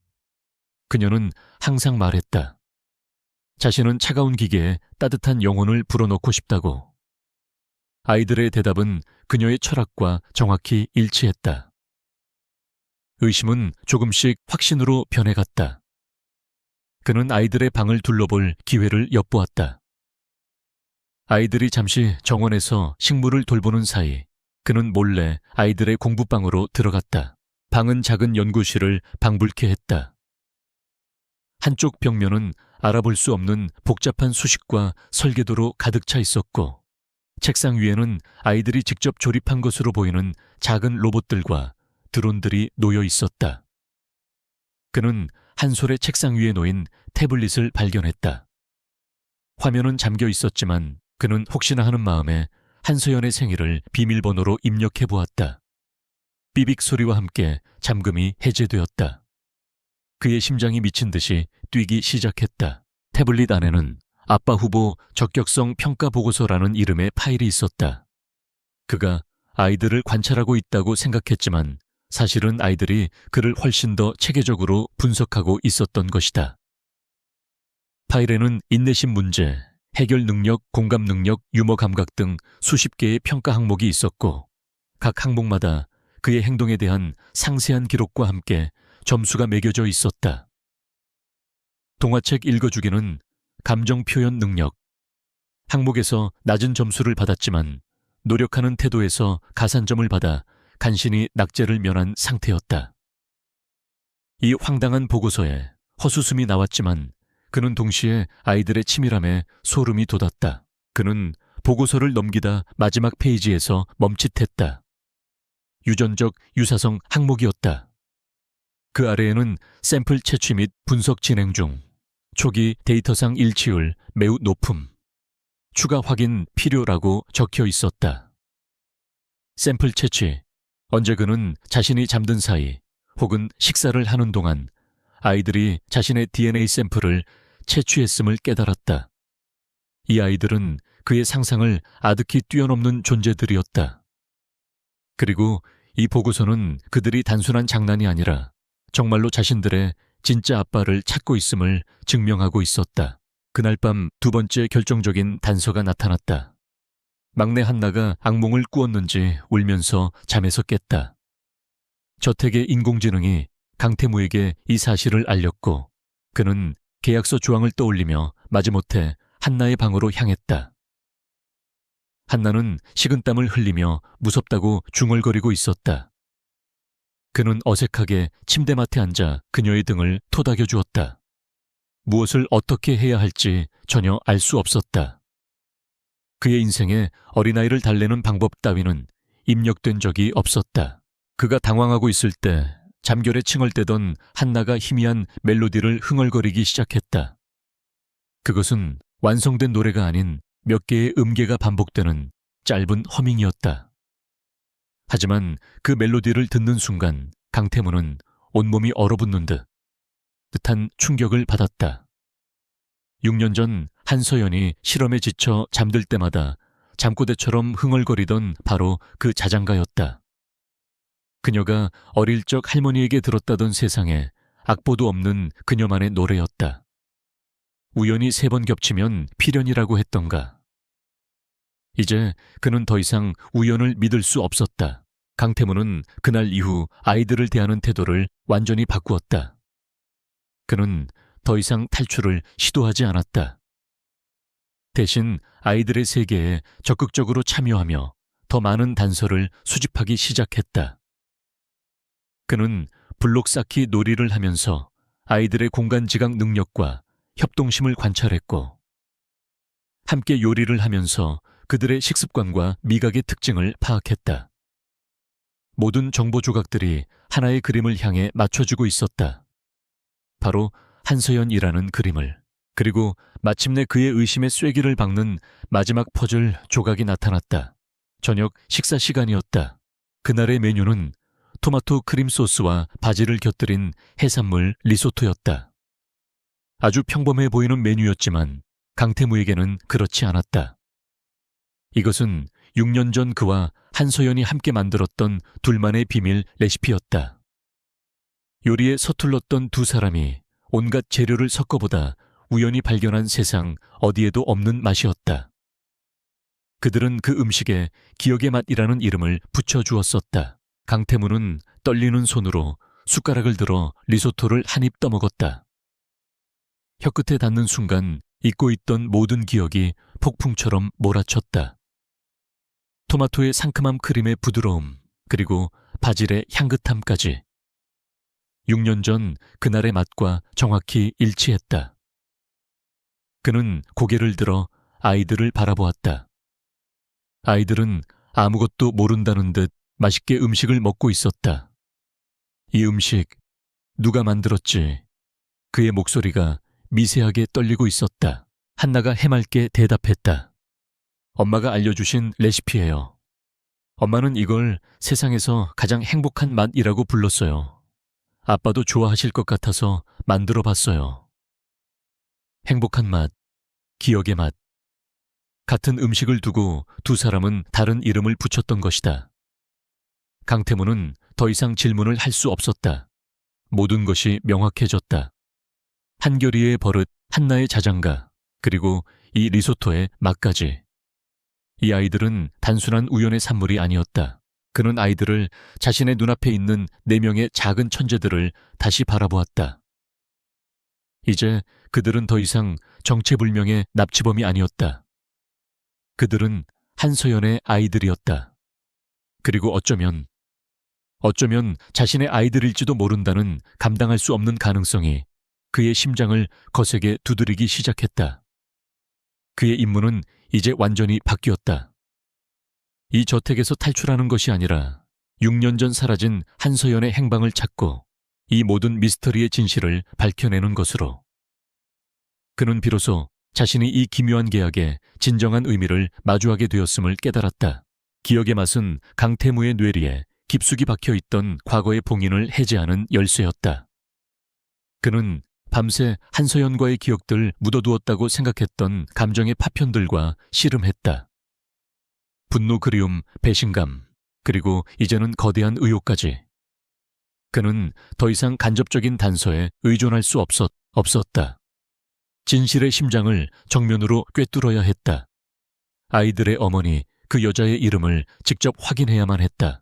그녀는 항상 말했다. 자신은 차가운 기계에 따뜻한 영혼을 불어넣고 싶다고. 아이들의 대답은 그녀의 철학과 정확히 일치했다. 의심은 조금씩 확신으로 변해갔다. 그는 아이들의 방을 둘러볼 기회를 엿보았다. 아이들이 잠시 정원에서 식물을 돌보는 사이 그는 몰래 아이들의 공부방으로 들어갔다. 방은 작은 연구실을 방불케 했다. 한쪽 벽면은 알아볼 수 없는 복잡한 수식과 설계도로 가득 차 있었고, 책상 위에는 아이들이 직접 조립한 것으로 보이는 작은 로봇들과 드론들이 놓여 있었다. 그는 한솔의 책상 위에 놓인 태블릿을 발견했다. 화면은 잠겨 있었지만 그는 혹시나 하는 마음에 한서연의 생일을 비밀번호로 입력해 보았다. 삐빅 소리와 함께 잠금이 해제되었다. 그의 심장이 미친 듯이 뛰기 시작했다. 태블릿 안에는 아빠 후보 적격성 평가 보고서라는 이름의 파일이 있었다. 그가 아이들을 관찰하고 있다고 생각했지만 사실은 아이들이 그를 훨씬 더 체계적으로 분석하고 있었던 것이다. 파일에는 인내심 문제, 해결 능력, 공감 능력, 유머 감각 등 수십 개의 평가 항목이 있었고, 각 항목마다 그의 행동에 대한 상세한 기록과 함께 점수가 매겨져 있었다. 동화책 읽어주기는 감정 표현 능력. 항목에서 낮은 점수를 받았지만 노력하는 태도에서 가산점을 받아 간신히 낙제를 면한 상태였다. 이 황당한 보고서에 허수음이 나왔지만 그는 동시에 아이들의 치밀함에 소름이 돋았다. 그는 보고서를 넘기다 마지막 페이지에서 멈칫했다. 유전적 유사성 항목이었다. 그 아래에는 샘플 채취 및 분석 진행 중, 초기 데이터상 일치율 매우 높음, 추가 확인 필요라고 적혀 있었다. 샘플 채취. 언제 그는 자신이 잠든 사이 혹은 식사를 하는 동안 아이들이 자신의 DNA 샘플을 채취했음을 깨달았다. 이 아이들은 그의 상상을 아득히 뛰어넘는 존재들이었다. 그리고 이 보고서는 그들이 단순한 장난이 아니라 정말로 자신들의 진짜 아빠를 찾고 있음을 증명하고 있었다. 그날 밤 두 번째 결정적인 단서가 나타났다. 막내 한나가 악몽을 꾸었는지 울면서 잠에서 깼다. 저택의 인공지능이 강태무에게 이 사실을 알렸고 그는 계약서 조항을 떠올리며 마지못해 한나의 방으로 향했다. 한나는 식은땀을 흘리며 무섭다고 중얼거리고 있었다. 그는 어색하게 침대맡에 앉아 그녀의 등을 토닥여 주었다. 무엇을 어떻게 해야 할지 전혀 알 수 없었다. 그의 인생에 어린아이를 달래는 방법 따위는 입력된 적이 없었다. 그가 당황하고 있을 때 잠결에 칭얼대던 한나가 희미한 멜로디를 흥얼거리기 시작했다. 그것은 완성된 노래가 아닌 몇 개의 음계가 반복되는 짧은 허밍이었다. 하지만 그 멜로디를 듣는 순간 강태무는 온몸이 얼어붙는 듯한 충격을 받았다. 6년 전 한서연이 실험에 지쳐 잠들 때마다 잠꼬대처럼 흥얼거리던 바로 그 자장가였다. 그녀가 어릴 적 할머니에게 들었다던 세상에 악보도 없는 그녀만의 노래였다. 우연히 3번 겹치면 필연이라고 했던가. 이제 그는 더 이상 우연을 믿을 수 없었다. 강태무는 그날 이후 아이들을 대하는 태도를 완전히 바꾸었다. 그는 더 이상 탈출을 시도하지 않았다. 대신 아이들의 세계에 적극적으로 참여하며 더 많은 단서를 수집하기 시작했다. 그는 블록 쌓기 놀이를 하면서 아이들의 공간 지각 능력과 협동심을 관찰했고 함께 요리를 하면서 그들의 식습관과 미각의 특징을 파악했다. 모든 정보 조각들이 하나의 그림을 향해 맞춰지고 있었다. 바로 한서연이라는 그림을. 그리고 마침내 그의 의심의 쐐기를 박는 마지막 퍼즐 조각이 나타났다. 저녁 식사 시간이었다. 그날의 메뉴는 토마토 크림 소스와 바지를 곁들인 해산물 리소토였다. 아주 평범해 보이는 메뉴였지만 강태무에게는 그렇지 않았다. 이것은 6년 전 그와 한서연이 함께 만들었던 둘만의 비밀 레시피였다. 요리에 서툴렀던 두 사람이 온갖 재료를 섞어보다 우연히 발견한 세상 어디에도 없는 맛이었다. 그들은 그 음식에 기억의 맛이라는 이름을 붙여주었었다. 강태무는 떨리는 손으로 숟가락을 들어 리소토를 한 입 떠먹었다. 혀끝에 닿는 순간 잊고 있던 모든 기억이 폭풍처럼 몰아쳤다. 토마토의 상큼함, 크림의 부드러움, 그리고 바질의 향긋함까지. 6년 전 그날의 맛과 정확히 일치했다. 그는 고개를 들어 아이들을 바라보았다. 아이들은 아무것도 모른다는 듯 맛있게 음식을 먹고 있었다. 이 음식 누가 만들었지? 그의 목소리가 미세하게 떨리고 있었다. 한나가 해맑게 대답했다. 엄마가 알려주신 레시피예요. 엄마는 이걸 세상에서 가장 행복한 맛이라고 불렀어요. 아빠도 좋아하실 것 같아서 만들어 봤어요. 행복한 맛, 기억의 맛. 같은 음식을 두고 두 사람은 다른 이름을 붙였던 것이다. 강태무는 더 이상 질문을 할 수 없었다. 모든 것이 명확해졌다. 한결이의 버릇, 한나의 자장가, 그리고 이 리소토의 맛까지. 이 아이들은 단순한 우연의 산물이 아니었다. 그는 아이들을 자신의 눈앞에 있는 4명의 작은 천재들을 다시 바라보았다. 이제 그들은 더 이상 정체불명의 납치범이 아니었다. 그들은 한서연의 아이들이었다. 그리고 어쩌면 자신의 아이들일지도 모른다는 감당할 수 없는 가능성이 그의 심장을 거세게 두드리기 시작했다. 그의 임무는 이제 완전히 바뀌었다. 이 저택에서 탈출하는 것이 아니라 6년 전 사라진 한서연의 행방을 찾고 이 모든 미스터리의 진실을 밝혀내는 것으로. 그는 비로소 자신이 이 기묘한 계약의 진정한 의미를 마주하게 되었음을 깨달았다. 기억의 맛은 강태무의 뇌리에 깊숙이 박혀있던 과거의 봉인을 해제하는 열쇠였다. 그는 밤새 한서연과의 기억들 묻어두었다고 생각했던 감정의 파편들과 씨름했다. 분노, 그리움, 배신감, 그리고 이제는 거대한 의욕까지. 그는 더 이상 간접적인 단서에 의존할 수 없었다. 진실의 심장을 정면으로 꿰뚫어야 했다. 아이들의 어머니, 그 여자의 이름을 직접 확인해야만 했다.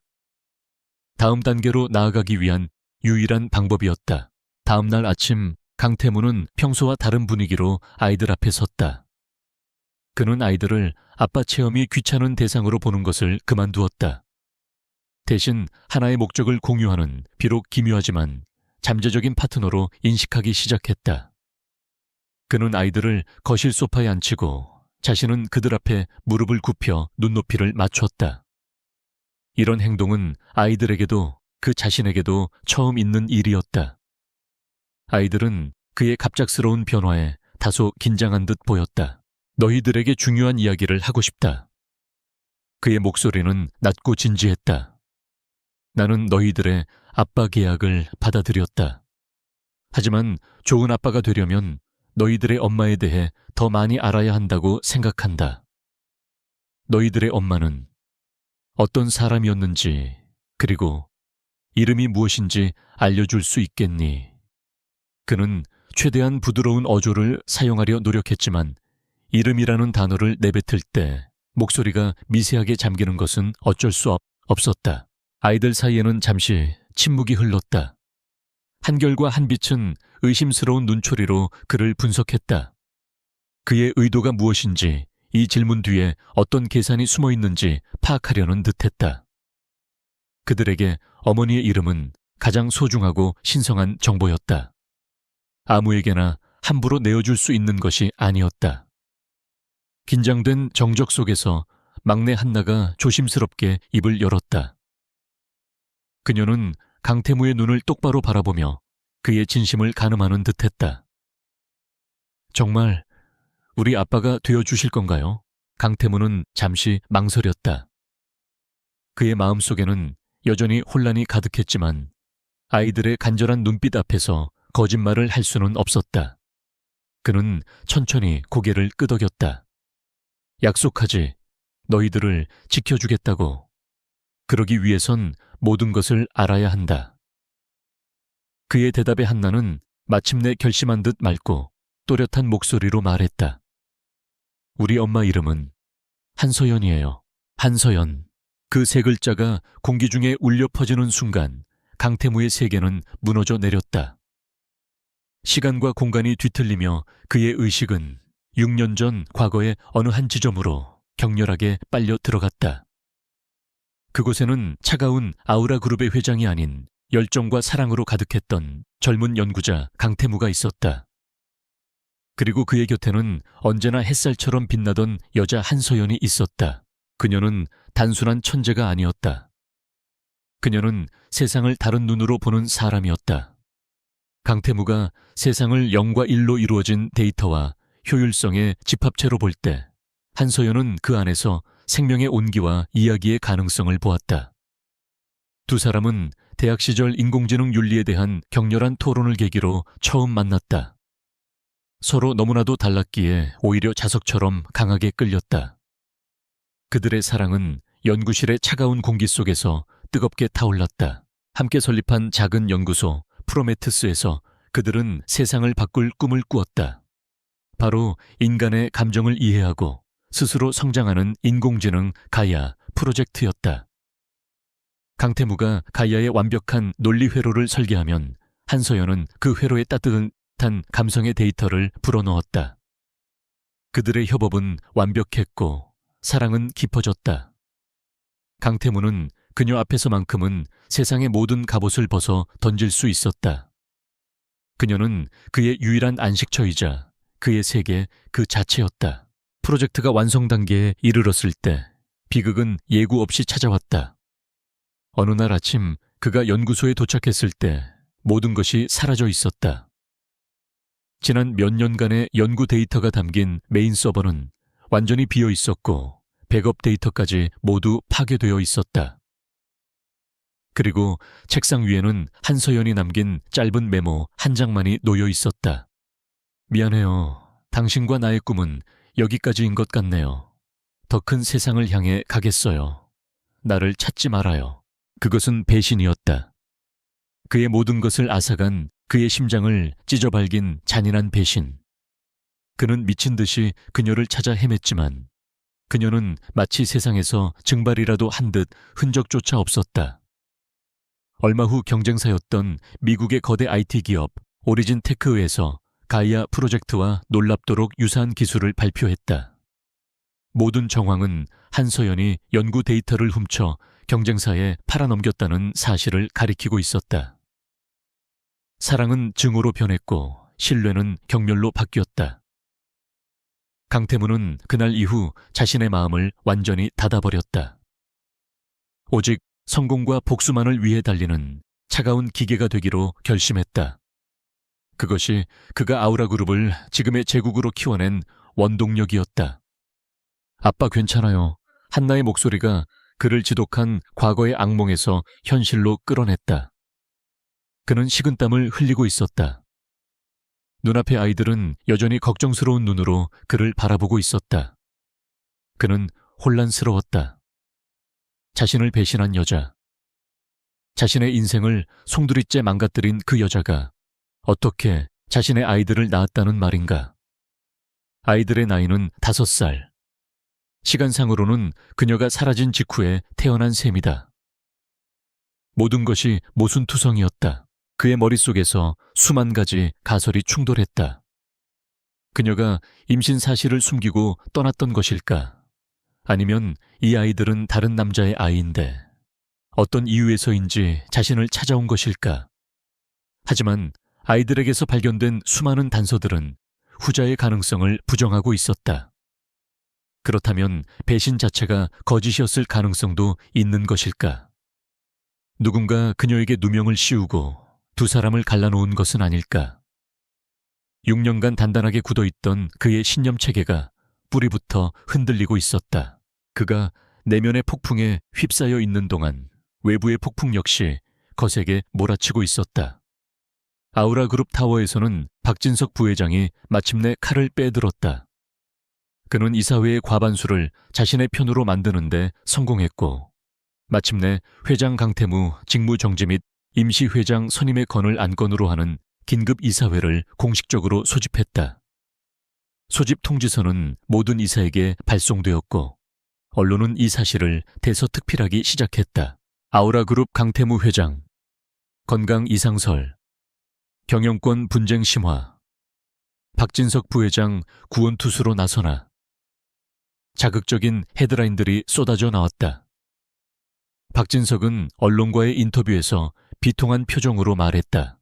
다음 단계로 나아가기 위한 유일한 방법이었다. 다음 날 아침 강태무는 평소와 다른 분위기로 아이들 앞에 섰다. 그는 아이들을 아빠 체험이 귀찮은 대상으로 보는 것을 그만두었다. 대신 하나의 목적을 공유하는 비록 기묘하지만 잠재적인 파트너로 인식하기 시작했다. 그는 아이들을 거실 소파에 앉히고 자신은 그들 앞에 무릎을 굽혀 눈높이를 맞췄다. 이런 행동은 아이들에게도 그 자신에게도 처음 있는 일이었다. 아이들은 그의 갑작스러운 변화에 다소 긴장한 듯 보였다. 너희들에게 중요한 이야기를 하고 싶다. 그의 목소리는 낮고 진지했다. 나는 너희들의 아빠 계약을 받아들였다. 하지만 좋은 아빠가 되려면 너희들의 엄마에 대해 더 많이 알아야 한다고 생각한다. 너희들의 엄마는 어떤 사람이었는지, 그리고 이름이 무엇인지 알려줄 수 있겠니? 그는 최대한 부드러운 어조를 사용하려 노력했지만 이름이라는 단어를 내뱉을 때 목소리가 미세하게 잠기는 것은 어쩔 수 없었다. 아이들 사이에는 잠시 침묵이 흘렀다. 한결과 한빛은 의심스러운 눈초리로 그를 분석했다. 그의 의도가 무엇인지, 이 질문 뒤에 어떤 계산이 숨어 있는지 파악하려는 듯했다. 그들에게 어머니의 이름은 가장 소중하고 신성한 정보였다. 아무에게나 함부로 내어줄 수 있는 것이 아니었다. 긴장된 정적 속에서 막내 한나가 조심스럽게 입을 열었다. 그녀는 강태무의 눈을 똑바로 바라보며 그의 진심을 가늠하는 듯했다. 정말 우리 아빠가 되어주실 건가요? 강태무는 잠시 망설였다. 그의 마음속에는 여전히 혼란이 가득했지만 아이들의 간절한 눈빛 앞에서 거짓말을 할 수는 없었다. 그는 천천히 고개를 끄덕였다. 약속하지. 너희들을 지켜주겠다고. 그러기 위해선 모든 것을 알아야 한다. 그의 대답에 한나는 마침내 결심한 듯 맑고 또렷한 목소리로 말했다. 우리 엄마 이름은 한서연이에요. 한서연. 그 세 글자가 공기 중에 울려 퍼지는 순간 강태무의 세계는 무너져 내렸다. 시간과 공간이 뒤틀리며 그의 의식은 6년 전 과거의 어느 한 지점으로 격렬하게 빨려 들어갔다. 그곳에는 차가운 아우라 그룹의 회장이 아닌 열정과 사랑으로 가득했던 젊은 연구자 강태무가 있었다. 그리고 그의 곁에는 언제나 햇살처럼 빛나던 여자 한서연이 있었다. 그녀는 단순한 천재가 아니었다. 그녀는 세상을 다른 눈으로 보는 사람이었다. 강태무가 세상을 0과 1로 이루어진 데이터와 효율성의 집합체로 볼 때 한서연은 그 안에서 생명의 온기와 이야기의 가능성을 보았다. 두 사람은 대학 시절 인공지능 윤리에 대한 격렬한 토론을 계기로 처음 만났다. 서로 너무나도 달랐기에 오히려 자석처럼 강하게 끌렸다. 그들의 사랑은 연구실의 차가운 공기 속에서 뜨겁게 타올랐다. 함께 설립한 작은 연구소 프로메테스에서 그들은 세상을 바꿀 꿈을 꾸었다. 바로 인간의 감정을 이해하고 스스로 성장하는 인공지능 가이아 프로젝트였다. 강태무가 가이아의 완벽한 논리 회로를 설계하면 한서연은 그 회로에 따뜻한 감성의 데이터를 불어넣었다. 그들의 협업은 완벽했고 사랑은 깊어졌다. 강태무는 그녀 앞에서만큼은 세상의 모든 갑옷을 벗어 던질 수 있었다. 그녀는 그의 유일한 안식처이자 그의 세계 그 자체였다. 프로젝트가 완성 단계에 이르렀을 때 비극은 예고 없이 찾아왔다. 어느 날 아침 그가 연구소에 도착했을 때 모든 것이 사라져 있었다. 지난 몇 년간의 연구 데이터가 담긴 메인 서버는 완전히 비어 있었고 백업 데이터까지 모두 파괴되어 있었다. 그리고 책상 위에는 한서연이 남긴 짧은 메모 한 장만이 놓여 있었다. 미안해요. 당신과 나의 꿈은 여기까지인 것 같네요. 더 큰 세상을 향해 가겠어요. 나를 찾지 말아요. 그것은 배신이었다. 그의 모든 것을 앗아간 그의 심장을 찢어발긴 잔인한 배신. 그는 미친 듯이 그녀를 찾아 헤맸지만 그녀는 마치 세상에서 증발이라도 한 듯 흔적조차 없었다. 얼마 후 경쟁사였던 미국의 거대 IT 기업 오리진 테크에서 가이아 프로젝트와 놀랍도록 유사한 기술을 발표했다. 모든 정황은 한서연이 연구 데이터를 훔쳐 경쟁사에 팔아넘겼다는 사실을 가리키고 있었다. 사랑은 증오로 변했고 신뢰는 경멸로 바뀌었다. 강태무는 그날 이후 자신의 마음을 완전히 닫아버렸다. 오직 성공과 복수만을 위해 달리는 차가운 기계가 되기로 결심했다. 그것이 그가 아우라그룹을 지금의 제국으로 키워낸 원동력이었다. 아빠 괜찮아요. 한나의 목소리가 그를 지독한 과거의 악몽에서 현실로 끌어냈다. 그는 식은땀을 흘리고 있었다. 눈앞의 아이들은 여전히 걱정스러운 눈으로 그를 바라보고 있었다. 그는 혼란스러웠다. 자신을 배신한 여자, 자신의 인생을 송두리째 망가뜨린 그 여자가 어떻게 자신의 아이들을 낳았다는 말인가? 아이들의 나이는 5살. 시간상으로는 그녀가 사라진 직후에 태어난 셈이다. 모든 것이 모순투성이었다. 그의 머릿속에서 수만 가지 가설이 충돌했다. 그녀가 임신 사실을 숨기고 떠났던 것일까? 아니면 이 아이들은 다른 남자의 아이인데 어떤 이유에서인지 자신을 찾아온 것일까? 하지만 아이들에게서 발견된 수많은 단서들은 후자의 가능성을 부정하고 있었다. 그렇다면 배신 자체가 거짓이었을 가능성도 있는 것일까? 누군가 그녀에게 누명을 씌우고 두 사람을 갈라놓은 것은 아닐까? 6년간 단단하게 굳어있던 그의 신념체계가 뿌리부터 흔들리고 있었다. 그가 내면의 폭풍에 휩싸여 있는 동안 외부의 폭풍 역시 거세게 몰아치고 있었다. 아우라그룹 타워에서는 박진석 부회장이 마침내 칼을 빼들었다. 그는 이사회의 과반수를 자신의 편으로 만드는데 성공했고 마침내 회장 강태무 직무정지 및 임시회장 선임의 건을 안건으로 하는 긴급 이사회를 공식적으로 소집했다. 소집 통지서는 모든 이사에게 발송되었고 언론은 이 사실을 대서특필하기 시작했다. 아우라그룹 강태무 회장, 건강 이상설, 경영권 분쟁 심화, 박진석 부회장 구원투수로 나서나. 자극적인 헤드라인들이 쏟아져 나왔다. 박진석은 언론과의 인터뷰에서 비통한 표정으로 말했다.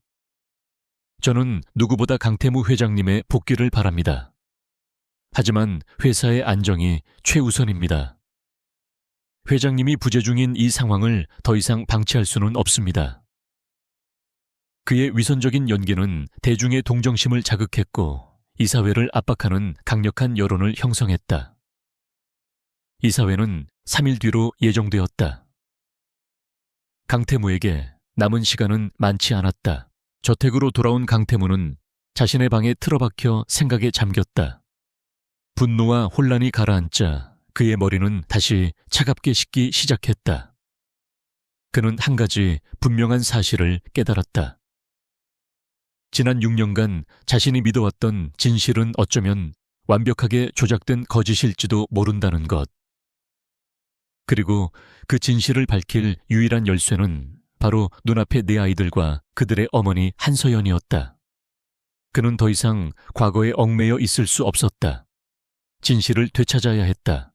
저는 누구보다 강태무 회장님의 복귀를 바랍니다. 하지만 회사의 안정이 최우선입니다. 회장님이 부재 중인 이 상황을 더 이상 방치할 수는 없습니다. 그의 위선적인 연기는 대중의 동정심을 자극했고 이사회를 압박하는 강력한 여론을 형성했다. 이사회는 3일 뒤로 예정되었다. 강태무에게 남은 시간은 많지 않았다. 저택으로 돌아온 강태무는 자신의 방에 틀어박혀 생각에 잠겼다. 분노와 혼란이 가라앉자 그의 머리는 다시 차갑게 식기 시작했다. 그는 한 가지 분명한 사실을 깨달았다. 지난 6년간 자신이 믿어왔던 진실은 어쩌면 완벽하게 조작된 거짓일지도 모른다는 것. 그리고 그 진실을 밝힐 유일한 열쇠는 바로 눈앞의 네 아이들과 그들의 어머니 한서연이었다. 그는 더 이상 과거에 얽매여 있을 수 없었다. 진실을 되찾아야 했다.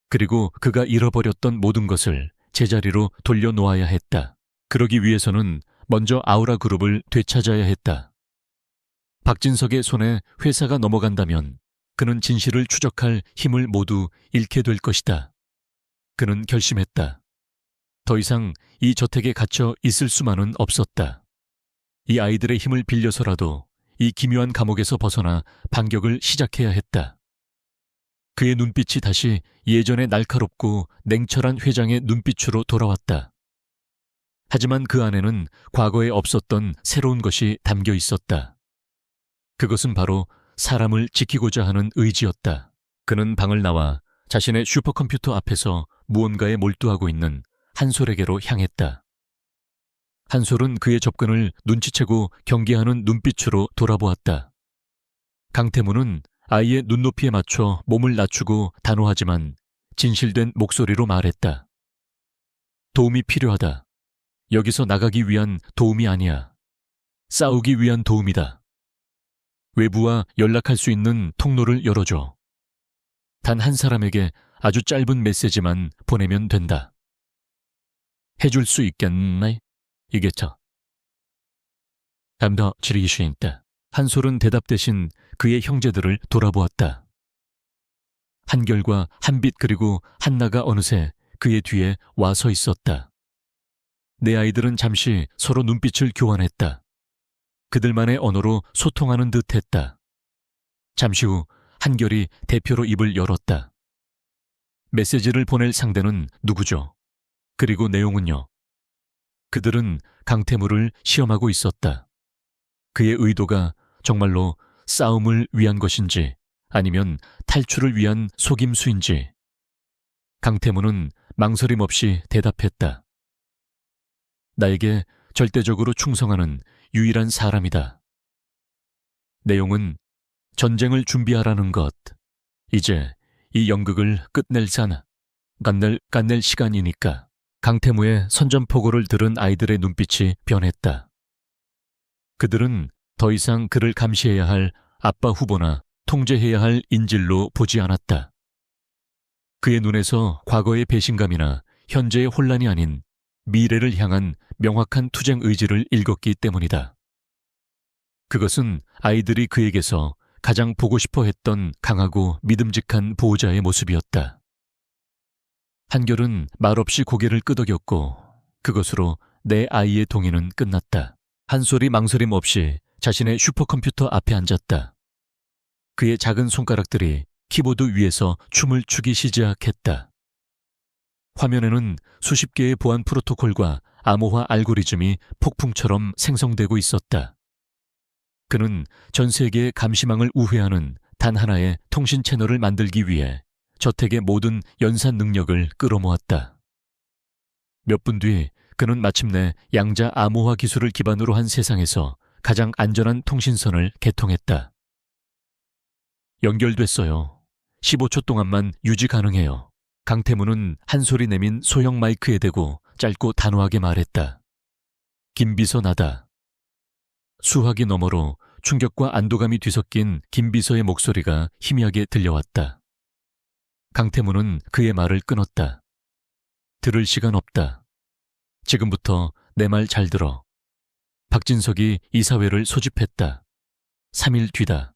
그리고 그가 잃어버렸던 모든 것을 제자리로 돌려놓아야 했다. 그러기 위해서는 먼저 아우라그룹을 되찾아야 했다. 박진석의 손에 회사가 넘어간다면 그는 진실을 추적할 힘을 모두 잃게 될 것이다. 그는 결심했다. 더 이상 이 저택에 갇혀 있을 수만은 없었다. 이 아이들의 힘을 빌려서라도 이 기묘한 감옥에서 벗어나 반격을 시작해야 했다. 그의 눈빛이 다시 예전의 날카롭고 냉철한 회장의 눈빛으로 돌아왔다. 하지만 그 안에는 과거에 없었던 새로운 것이 담겨 있었다. 그것은 바로 사람을 지키고자 하는 의지였다. 그는 방을 나와 자신의 슈퍼컴퓨터 앞에서 무언가에 몰두하고 있는 한솔에게로 향했다. 한솔은 그의 접근을 눈치채고 경계하는 눈빛으로 돌아보았다. 강태무는 아이의 눈높이에 맞춰 몸을 낮추고 단호하지만 진실된 목소리로 말했다. 도움이 필요하다. 여기서 나가기 위한 도움이 아니야. 싸우기 위한 도움이다. 외부와 연락할 수 있는 통로를 열어줘. 단 한 사람에게 아주 짧은 메시지만 보내면 된다. 해줄 수 있겠나이? 이겠죠. 담더 지리기슈인다. 한솔은 대답 대신 그의 형제들을 돌아보았다. 한결과 한빛 그리고 한나가 어느새 그의 뒤에 와 서 있었다. 내 아이들은 잠시 서로 눈빛을 교환했다. 그들만의 언어로 소통하는 듯 했다. 잠시 후 한결이 대표로 입을 열었다. 메시지를 보낼 상대는 누구죠? 그리고 내용은요? 그들은 강태무를 시험하고 있었다. 그의 의도가 정말로 싸움을 위한 것인지 아니면 탈출을 위한 속임수인지. 강태무는 망설임 없이 대답했다. 나에게 절대적으로 충성하는 유일한 사람이다. 내용은 전쟁을 준비하라는 것. 이제 이 연극을 끝낼 시간이니까. 강태무의 선전포고를 들은 아이들의 눈빛이 변했다. 그들은 더 이상 그를 감시해야 할 아빠 후보나 통제해야 할 인질로 보지 않았다. 그의 눈에서 과거의 배신감이나 현재의 혼란이 아닌 미래를 향한 명확한 투쟁 의지를 읽었기 때문이다. 그것은 아이들이 그에게서 가장 보고 싶어 했던 강하고 믿음직한 보호자의 모습이었다. 한결은 말없이 고개를 끄덕였고 그것으로 내 아이의 동의는 끝났다. 한솔이 망설임 없이 자신의 슈퍼컴퓨터 앞에 앉았다. 그의 작은 손가락들이 키보드 위에서 춤을 추기 시작했다. 화면에는 수십 개의 보안 프로토콜과 암호화 알고리즘이 폭풍처럼 생성되고 있었다. 그는 전 세계의 감시망을 우회하는 단 하나의 통신 채널을 만들기 위해 저택의 모든 연산 능력을 끌어모았다. 몇 분 뒤 그는 마침내 양자 암호화 기술을 기반으로 한 세상에서 가장 안전한 통신선을 개통했다. 연결됐어요. 15초 동안만 유지 가능해요. 강태무는 한 소리 내민 소형 마이크에 대고 짧고 단호하게 말했다. 김비서 나다. 수화기 너머로 충격과 안도감이 뒤섞인 김비서의 목소리가 희미하게 들려왔다. 강태무는 그의 말을 끊었다. 들을 시간 없다. 지금부터 내 말 잘 들어. 박진석이 이사회를 소집했다. 3일 뒤다.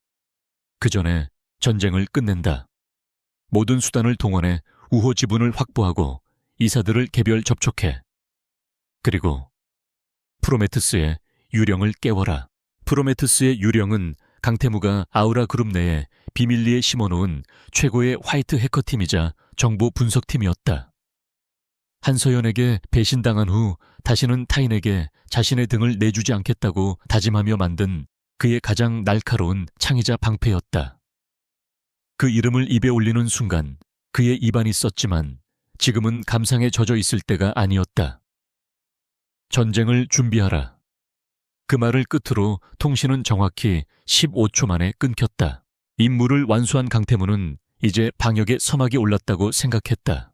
그 전에 전쟁을 끝낸다. 모든 수단을 동원해 우호 지분을 확보하고 이사들을 개별 접촉해. 그리고 프로메테스의 유령을 깨워라. 프로메테스의 유령은 강태무가 아우라 그룹 내에 비밀리에 심어놓은 최고의 화이트 해커팀이자 정보 분석팀이었다. 한서연에게 배신당한 후 다시는 타인에게 자신의 등을 내주지 않겠다고 다짐하며 만든 그의 가장 날카로운 창의자 방패였다. 그 이름을 입에 올리는 순간 그의 입안이 썼지만 지금은 감상에 젖어 있을 때가 아니었다. 전쟁을 준비하라. 그 말을 끝으로 통신은 정확히 15초 만에 끊겼다. 임무를 완수한 강태무는 이제 방역의 서막이 올랐다고 생각했다.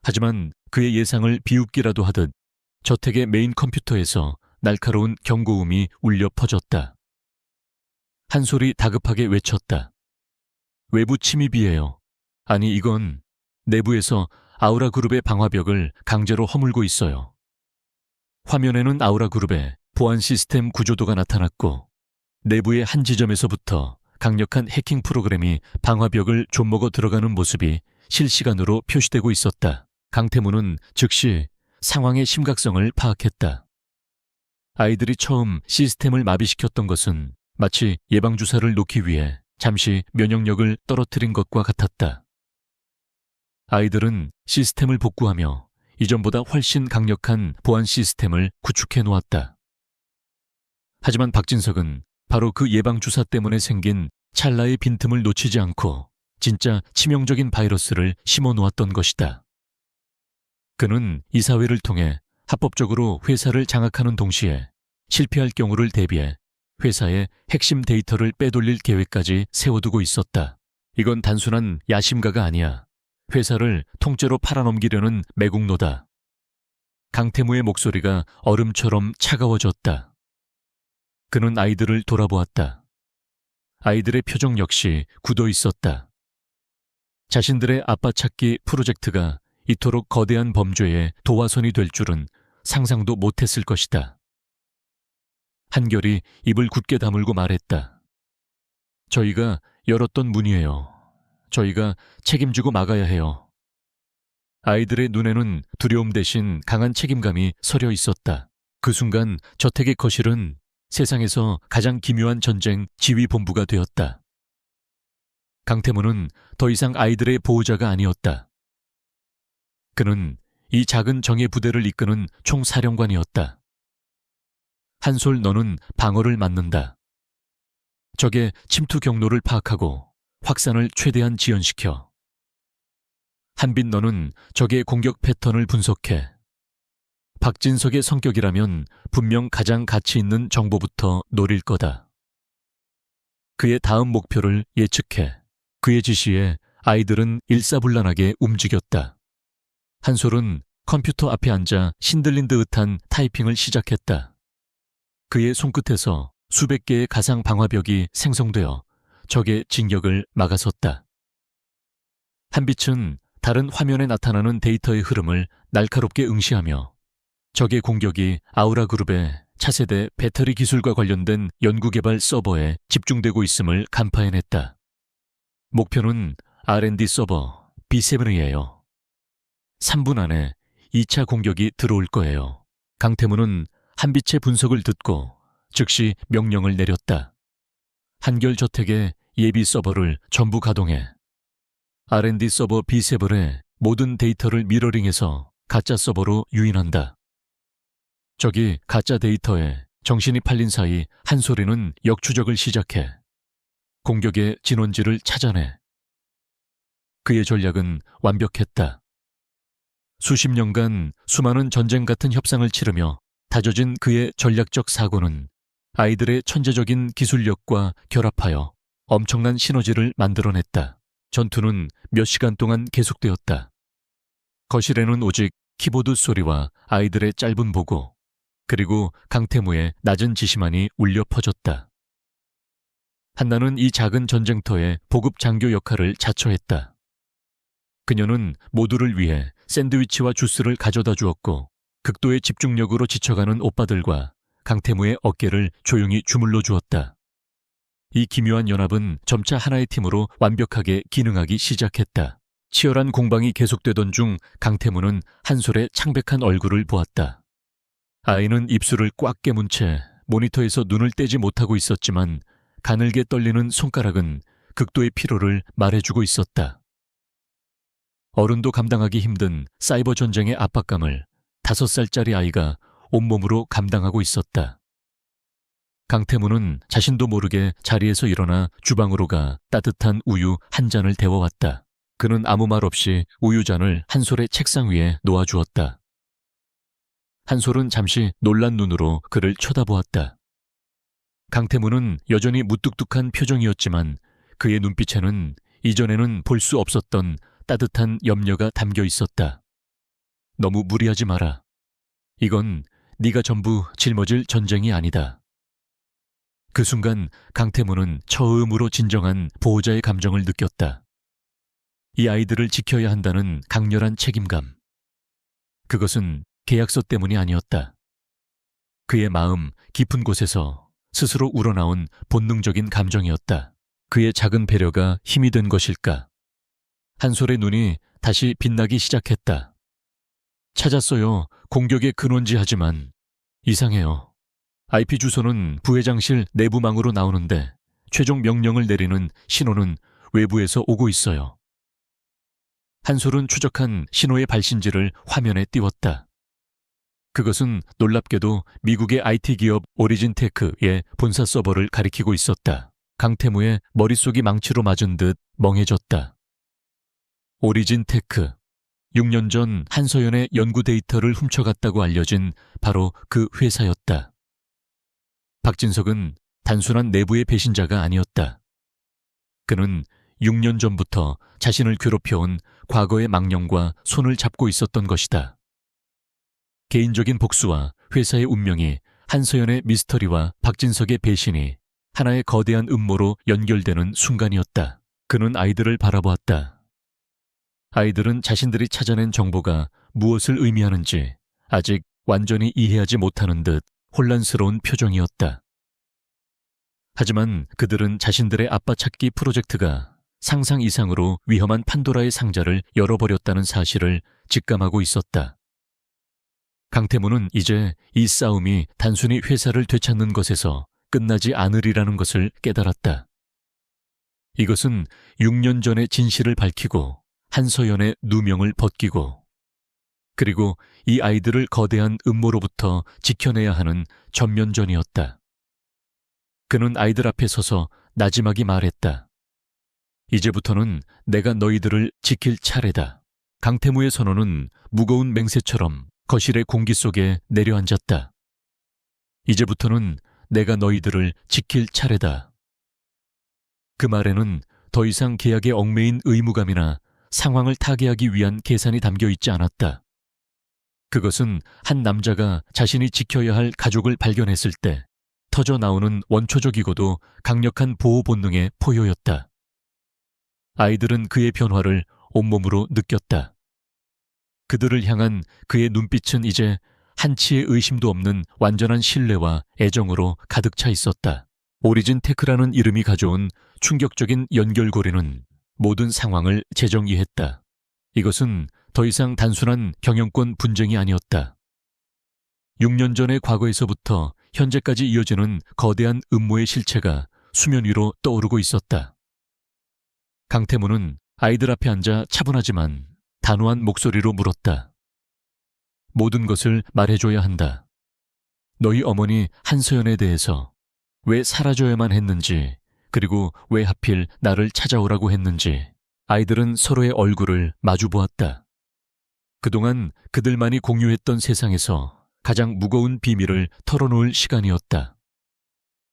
하지만 그의 예상을 비웃기라도 하듯 저택의 메인 컴퓨터에서 날카로운 경고음이 울려 퍼졌다. 한솔이 다급하게 외쳤다. 외부 침입이에요. 아니 이건 내부에서 아우라 그룹의 방화벽을 강제로 허물고 있어요. 화면에는 아우라 그룹의 보안 시스템 구조도가 나타났고 내부의 한 지점에서부터 강력한 해킹 프로그램이 방화벽을 좀먹어 들어가는 모습이 실시간으로 표시되고 있었다. 강태무는 즉시 상황의 심각성을 파악했다. 아이들이 처음 시스템을 마비시켰던 것은 마치 예방주사를 놓기 위해 잠시 면역력을 떨어뜨린 것과 같았다. 아이들은 시스템을 복구하며 이전보다 훨씬 강력한 보안 시스템을 구축해 놓았다. 하지만 박진석은 바로 그 예방주사 때문에 생긴 찰나의 빈틈을 놓치지 않고 진짜 치명적인 바이러스를 심어 놓았던 것이다. 그는 이사회를 통해 합법적으로 회사를 장악하는 동시에 실패할 경우를 대비해 회사의 핵심 데이터를 빼돌릴 계획까지 세워두고 있었다. 이건 단순한 야심가가 아니야. 회사를 통째로 팔아넘기려는 매국노다. 강태무의 목소리가 얼음처럼 차가워졌다. 그는 아이들을 돌아보았다. 아이들의 표정 역시 굳어 있었다. 자신들의 아빠 찾기 프로젝트가 이토록 거대한 범죄의 도화선이 될 줄은 상상도 못했을 것이다. 한결이 입을 굳게 다물고 말했다. 저희가 열었던 문이에요. 저희가 책임지고 막아야 해요. 아이들의 눈에는 두려움 대신 강한 책임감이 서려 있었다. 그 순간 저택의 거실은 세상에서 가장 기묘한 전쟁 지휘본부가 되었다. 강태무는 더 이상 아이들의 보호자가 아니었다. 그는 이 작은 정예 부대를 이끄는 총사령관이었다. 한솔, 너는 방어를 맡는다. 적의 침투 경로를 파악하고 확산을 최대한 지연시켜. 한빈, 너는 적의 공격 패턴을 분석해. 박진석의 성격이라면 분명 가장 가치 있는 정보부터 노릴 거다. 그의 다음 목표를 예측해. 그의 지시에 아이들은 일사불란하게 움직였다. 한솔은 컴퓨터 앞에 앉아 신들린 듯한 타이핑을 시작했다. 그의 손끝에서 수백 개의 가상 방화벽이 생성되어 적의 진격을 막아섰다. 한빛은 다른 화면에 나타나는 데이터의 흐름을 날카롭게 응시하며 적의 공격이 아우라 그룹의 차세대 배터리 기술과 관련된 연구개발 서버에 집중되고 있음을 간파해냈다. 목표는 R&D 서버 B7이에요. 3분 안에 2차 공격이 들어올 거예요. 강태무는 한빛의 분석을 듣고 즉시 명령을 내렸다. 한결저택의 예비 서버를 전부 가동해. R&D 서버 B7의 모든 데이터를 미러링해서 가짜 서버로 유인한다. 적이 가짜 데이터에 정신이 팔린 사이 한솔이는 역추적을 시작해 공격의 진원지를 찾아내. 그의 전략은 완벽했다. 수십 년간 수많은 전쟁 같은 협상을 치르며 다져진 그의 전략적 사고는 아이들의 천재적인 기술력과 결합하여 엄청난 시너지를 만들어냈다. 전투는 몇 시간 동안 계속되었다. 거실에는 오직 키보드 소리와 아이들의 짧은 보고, 그리고 강태무의 낮은 지시만이 울려 퍼졌다. 한나는 이 작은 전쟁터의 보급 장교 역할을 자처했다. 그녀는 모두를 위해 샌드위치와 주스를 가져다 주었고 극도의 집중력으로 지쳐가는 오빠들과 강태무의 어깨를 조용히 주물러 주었다. 이 기묘한 연합은 점차 하나의 팀으로 완벽하게 기능하기 시작했다. 치열한 공방이 계속되던 중 강태무는 한솔의 창백한 얼굴을 보았다. 아이는 입술을 꽉 깨문 채 모니터에서 눈을 떼지 못하고 있었지만 가늘게 떨리는 손가락은 극도의 피로를 말해주고 있었다. 어른도 감당하기 힘든 사이버 전쟁의 압박감을 5살짜리 아이가 온몸으로 감당하고 있었다. 강태무는 자신도 모르게 자리에서 일어나 주방으로 가 따뜻한 우유 한 잔을 데워왔다. 그는 아무 말 없이 우유잔을 한솔의 책상 위에 놓아주었다. 한솔은 잠시 놀란 눈으로 그를 쳐다보았다. 강태무는 여전히 무뚝뚝한 표정이었지만 그의 눈빛에는 이전에는 볼 수 없었던 따뜻한 염려가 담겨 있었다. 너무 무리하지 마라. 이건 네가 전부 짊어질 전쟁이 아니다. 그 순간 강태무는 처음으로 진정한 보호자의 감정을 느꼈다. 이 아이들을 지켜야 한다는 강렬한 책임감. 그것은 계약서 때문이 아니었다. 그의 마음 깊은 곳에서 스스로 우러나온 본능적인 감정이었다. 그의 작은 배려가 힘이 된 것일까? 한솔의 눈이 다시 빛나기 시작했다. 찾았어요. 공격의 근원지. 하지만 이상해요. IP 주소는 부회장실 내부망으로 나오는데 최종 명령을 내리는 신호는 외부에서 오고 있어요. 한솔은 추적한 신호의 발신지를 화면에 띄웠다. 그것은 놀랍게도 미국의 IT 기업 오리진테크의 본사 서버를 가리키고 있었다. 강태무의 머릿속이 망치로 맞은 듯 멍해졌다. 오리진테크. 6년 전 한서연의 연구 데이터를 훔쳐갔다고 알려진 바로 그 회사였다. 박진석은 단순한 내부의 배신자가 아니었다. 그는 6년 전부터 자신을 괴롭혀온 과거의 망령과 손을 잡고 있었던 것이다. 개인적인 복수와 회사의 운명이, 한서연의 미스터리와 박진석의 배신이 하나의 거대한 음모로 연결되는 순간이었다. 그는 아이들을 바라보았다. 아이들은 자신들이 찾아낸 정보가 무엇을 의미하는지 아직 완전히 이해하지 못하는 듯 혼란스러운 표정이었다. 하지만 그들은 자신들의 아빠 찾기 프로젝트가 상상 이상으로 위험한 판도라의 상자를 열어버렸다는 사실을 직감하고 있었다. 강태무는 이제 이 싸움이 단순히 회사를 되찾는 것에서 끝나지 않으리라는 것을 깨달았다. 이것은 6년 전의 진실을 밝히고 한서연의 누명을 벗기고 그리고 이 아이들을 거대한 음모로부터 지켜내야 하는 전면전이었다. 그는 아이들 앞에 서서 나지막이 말했다. 이제부터는 내가 너희들을 지킬 차례다. 강태무의 선언은 무거운 맹세처럼 거실의 공기 속에 내려앉았다. 이제부터는 내가 너희들을 지킬 차례다. 그 말에는 더 이상 계약에 얽매인 의무감이나 상황을 타개하기 위한 계산이 담겨 있지 않았다. 그것은 한 남자가 자신이 지켜야 할 가족을 발견했을 때 터져 나오는 원초적이고도 강력한 보호 본능의 포효였다. 아이들은 그의 변화를 온몸으로 느꼈다. 그들을 향한 그의 눈빛은 이제 한치의 의심도 없는 완전한 신뢰와 애정으로 가득 차 있었다. 오리진 테크라는 이름이 가져온 충격적인 연결고리는 모든 상황을 재정의했다. 이것은 더 이상 단순한 경영권 분쟁이 아니었다. 6년 전의 과거에서부터 현재까지 이어지는 거대한 음모의 실체가 수면 위로 떠오르고 있었다. 강태무는 아이들 앞에 앉아 차분하지만 단호한 목소리로 물었다. 모든 것을 말해줘야 한다. 너희 어머니 한서연에 대해서 왜 사라져야만 했는지, 그리고 왜 하필 나를 찾아오라고 했는지. 아이들은 서로의 얼굴을 마주 보았다. 그동안 그들만이 공유했던 세상에서 가장 무거운 비밀을 털어놓을 시간이었다.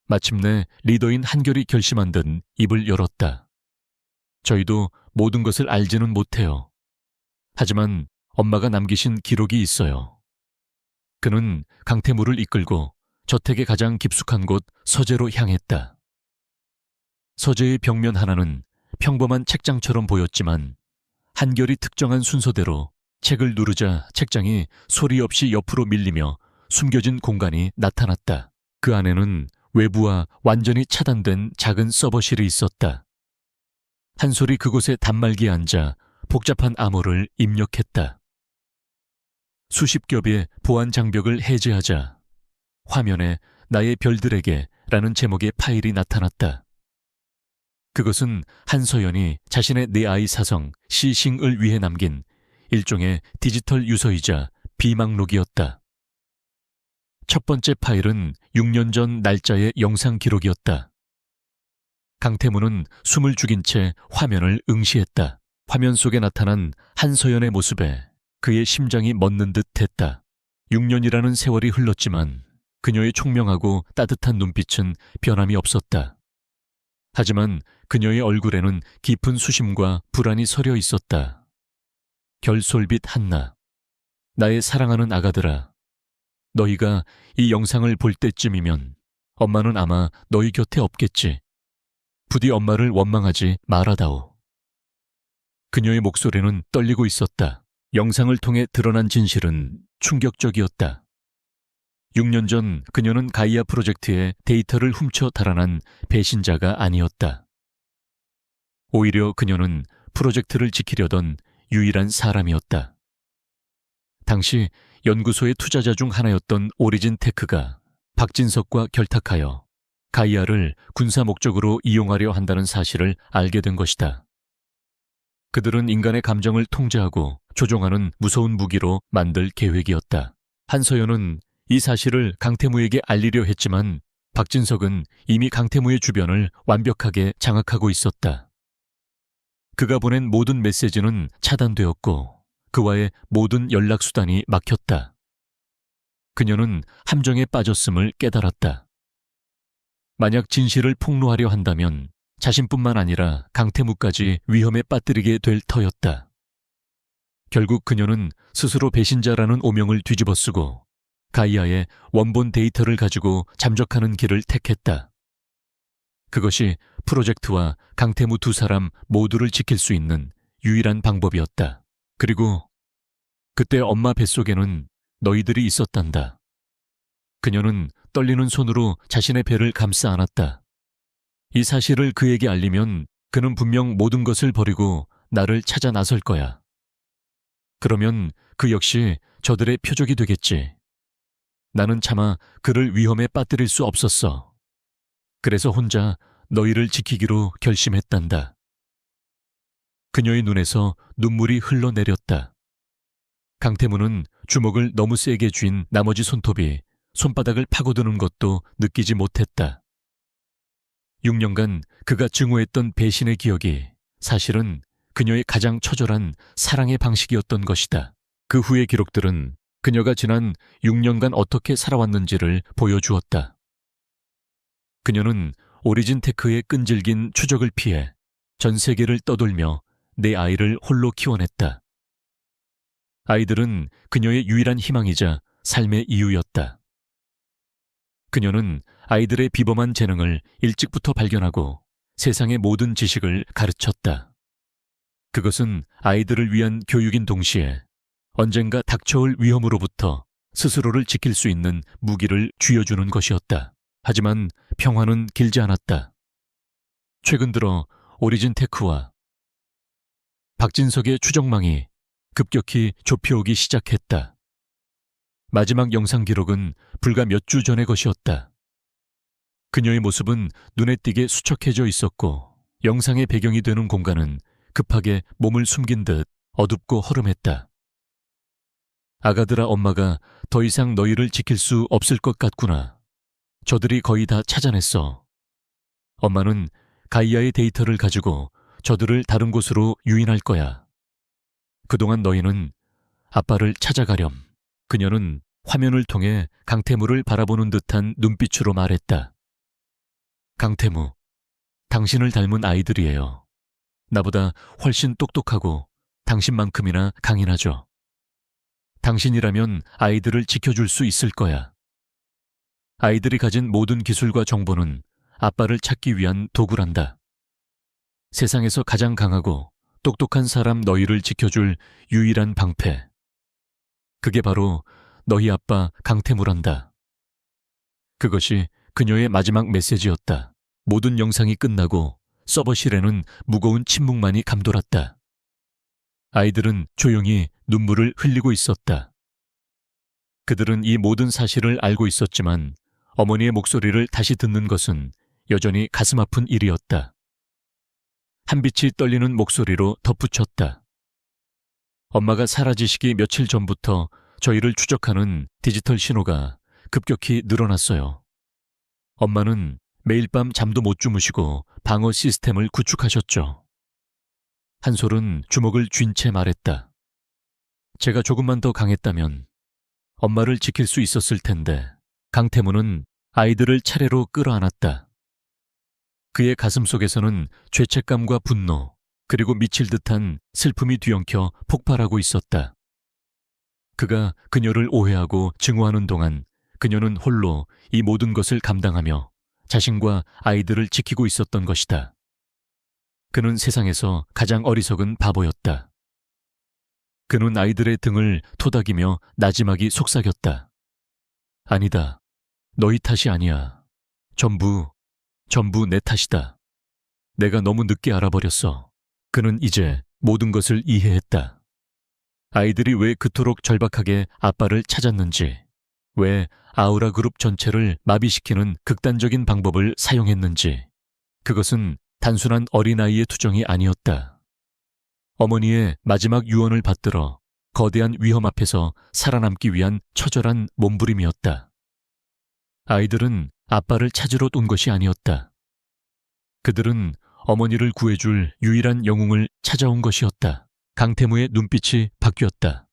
마침내 리더인 한결이 결심한 듯 입을 열었다. 저희도 모든 것을 알지는 못해요. 하지만 엄마가 남기신 기록이 있어요. 그는 강태무를 이끌고 저택의 가장 깊숙한 곳 서재로 향했다. 서재의 벽면 하나는 평범한 책장처럼 보였지만 한결이 특정한 순서대로 책을 누르자 책장이 소리 없이 옆으로 밀리며 숨겨진 공간이 나타났다. 그 안에는 외부와 완전히 차단된 작은 서버실이 있었다. 한솔이 그곳에 단말기에 앉아 복잡한 암호를 입력했다. 수십 겹의 보안 장벽을 해제하자 화면에 나의 별들에게 라는 제목의 파일이 나타났다. 그것은 한서연이 자신의 네 아이 사성 시싱을 위해 남긴 일종의 디지털 유서이자 비망록이었다. 첫 번째 파일은 6년 전 날짜의 영상 기록이었다. 강태무는 숨을 죽인 채 화면을 응시했다. 화면 속에 나타난 한서연의 모습에 그의 심장이 멎는 듯 했다. 6년이라는 세월이 흘렀지만 그녀의 총명하고 따뜻한 눈빛은 변함이 없었다. 하지만 그녀의 얼굴에는 깊은 수심과 불안이 서려 있었다. 결솔빛 한나, 나의 사랑하는 아가들아, 너희가 이 영상을 볼 때쯤이면 엄마는 아마 너희 곁에 없겠지. 부디 엄마를 원망하지 말아다오. 그녀의 목소리는 떨리고 있었다. 영상을 통해 드러난 진실은 충격적이었다. 6년 전 그녀는 가이아 프로젝트에 데이터를 훔쳐 달아난 배신자가 아니었다. 오히려 그녀는 프로젝트를 지키려던 유일한 사람이었다. 당시 연구소의 투자자 중 하나였던 오리진 테크가 박진석과 결탁하여 가이아를 군사 목적으로 이용하려 한다는 사실을 알게 된 것이다. 그들은 인간의 감정을 통제하고 조종하는 무서운 무기로 만들 계획이었다. 한서연은 이 사실을 강태무에게 알리려 했지만 박진석은 이미 강태무의 주변을 완벽하게 장악하고 있었다. 그가 보낸 모든 메시지는 차단되었고 그와의 모든 연락수단이 막혔다. 그녀는 함정에 빠졌음을 깨달았다. 만약 진실을 폭로하려 한다면 자신뿐만 아니라 강태무까지 위험에 빠뜨리게 될 터였다. 결국 그녀는 스스로 배신자라는 오명을 뒤집어쓰고 가이아의 원본 데이터를 가지고 잠적하는 길을 택했다. 그것이 프로젝트와 강태무 두 사람 모두를 지킬 수 있는 유일한 방법이었다. 그리고 그때 엄마 뱃속에는 너희들이 있었단다. 그녀는 떨리는 손으로 자신의 배를 감싸 안았다. 이 사실을 그에게 알리면 그는 분명 모든 것을 버리고 나를 찾아 나설 거야. 그러면 그 역시 저들의 표적이 되겠지. 나는 차마 그를 위험에 빠뜨릴 수 없었어. 그래서 혼자 너희를 지키기로 결심했단다. 그녀의 눈에서 눈물이 흘러내렸다. 강태무는 주먹을 너무 세게 쥔 나머지 손톱이 손바닥을 파고드는 것도 느끼지 못했다. 6년간 그가 증오했던 배신의 기억이 사실은 그녀의 가장 처절한 사랑의 방식이었던 것이다. 그 후의 기록들은 그녀가 지난 6년간 어떻게 살아왔는지를 보여주었다. 그녀는 오리진 테크의 끈질긴 추적을 피해 전 세계를 떠돌며 내 아이를 홀로 키워냈다. 아이들은 그녀의 유일한 희망이자 삶의 이유였다. 그녀는 아이들의 비범한 재능을 일찍부터 발견하고 세상의 모든 지식을 가르쳤다. 그것은 아이들을 위한 교육인 동시에 언젠가 닥쳐올 위험으로부터 스스로를 지킬 수 있는 무기를 쥐어주는 것이었다. 하지만 평화는 길지 않았다. 최근 들어 오리진 테크와 박진석의 추적망이 급격히 좁혀오기 시작했다. 마지막 영상 기록은 불과 몇 주 전의 것이었다. 그녀의 모습은 눈에 띄게 수척해져 있었고 영상의 배경이 되는 공간은 급하게 몸을 숨긴 듯 어둡고 허름했다. 아가들아, 엄마가 더 이상 너희를 지킬 수 없을 것 같구나. 저들이 거의 다 찾아냈어. 엄마는 가이아의 데이터를 가지고 저들을 다른 곳으로 유인할 거야. 그동안 너희는 아빠를 찾아가렴. 그녀는 화면을 통해 강태무를 바라보는 듯한 눈빛으로 말했다. 강태무, 당신을 닮은 아이들이에요. 나보다 훨씬 똑똑하고 당신만큼이나 강인하죠. 당신이라면 아이들을 지켜줄 수 있을 거야. 아이들이 가진 모든 기술과 정보는 아빠를 찾기 위한 도구란다. 세상에서 가장 강하고 똑똑한 사람 너희를 지켜줄 유일한 방패. 그게 바로 너희 아빠 강태무란다. 그것이 그녀의 마지막 메시지였다. 모든 영상이 끝나고 서버실에는 무거운 침묵만이 감돌았다. 아이들은 조용히 눈물을 흘리고 있었다. 그들은 이 모든 사실을 알고 있었지만 어머니의 목소리를 다시 듣는 것은 여전히 가슴 아픈 일이었다. 한빛이 떨리는 목소리로 덧붙였다. 엄마가 사라지시기 며칠 전부터 저희를 추적하는 디지털 신호가 급격히 늘어났어요. 엄마는 매일 밤 잠도 못 주무시고 방어 시스템을 구축하셨죠. 한솔은 주먹을 쥔 채 말했다. 제가 조금만 더 강했다면 엄마를 지킬 수 있었을 텐데. 강태무는 아이들을 차례로 끌어안았다. 그의 가슴 속에서는 죄책감과 분노, 그리고 미칠 듯한 슬픔이 뒤엉켜 폭발하고 있었다. 그가 그녀를 오해하고 증오하는 동안 그녀는 홀로 이 모든 것을 감당하며 자신과 아이들을 지키고 있었던 것이다. 그는 세상에서 가장 어리석은 바보였다. 그는 아이들의 등을 토닥이며 나지막이 속삭였다. 아니다. 너희 탓이 아니야. 전부 내 탓이다. 내가 너무 늦게 알아버렸어. 그는 이제 모든 것을 이해했다. 아이들이 왜 그토록 절박하게 아빠를 찾았는지, 왜 아우라 그룹 전체를 마비시키는 극단적인 방법을 사용했는지, 그것은 단순한 어린아이의 투정이 아니었다. 어머니의 마지막 유언을 받들어 거대한 위험 앞에서 살아남기 위한 처절한 몸부림이었다. 아이들은 아빠를 찾으러 온 것이 아니었다. 그들은 어머니를 구해줄 유일한 영웅을 찾아온 것이었다. 강태무의 눈빛이 바뀌었다.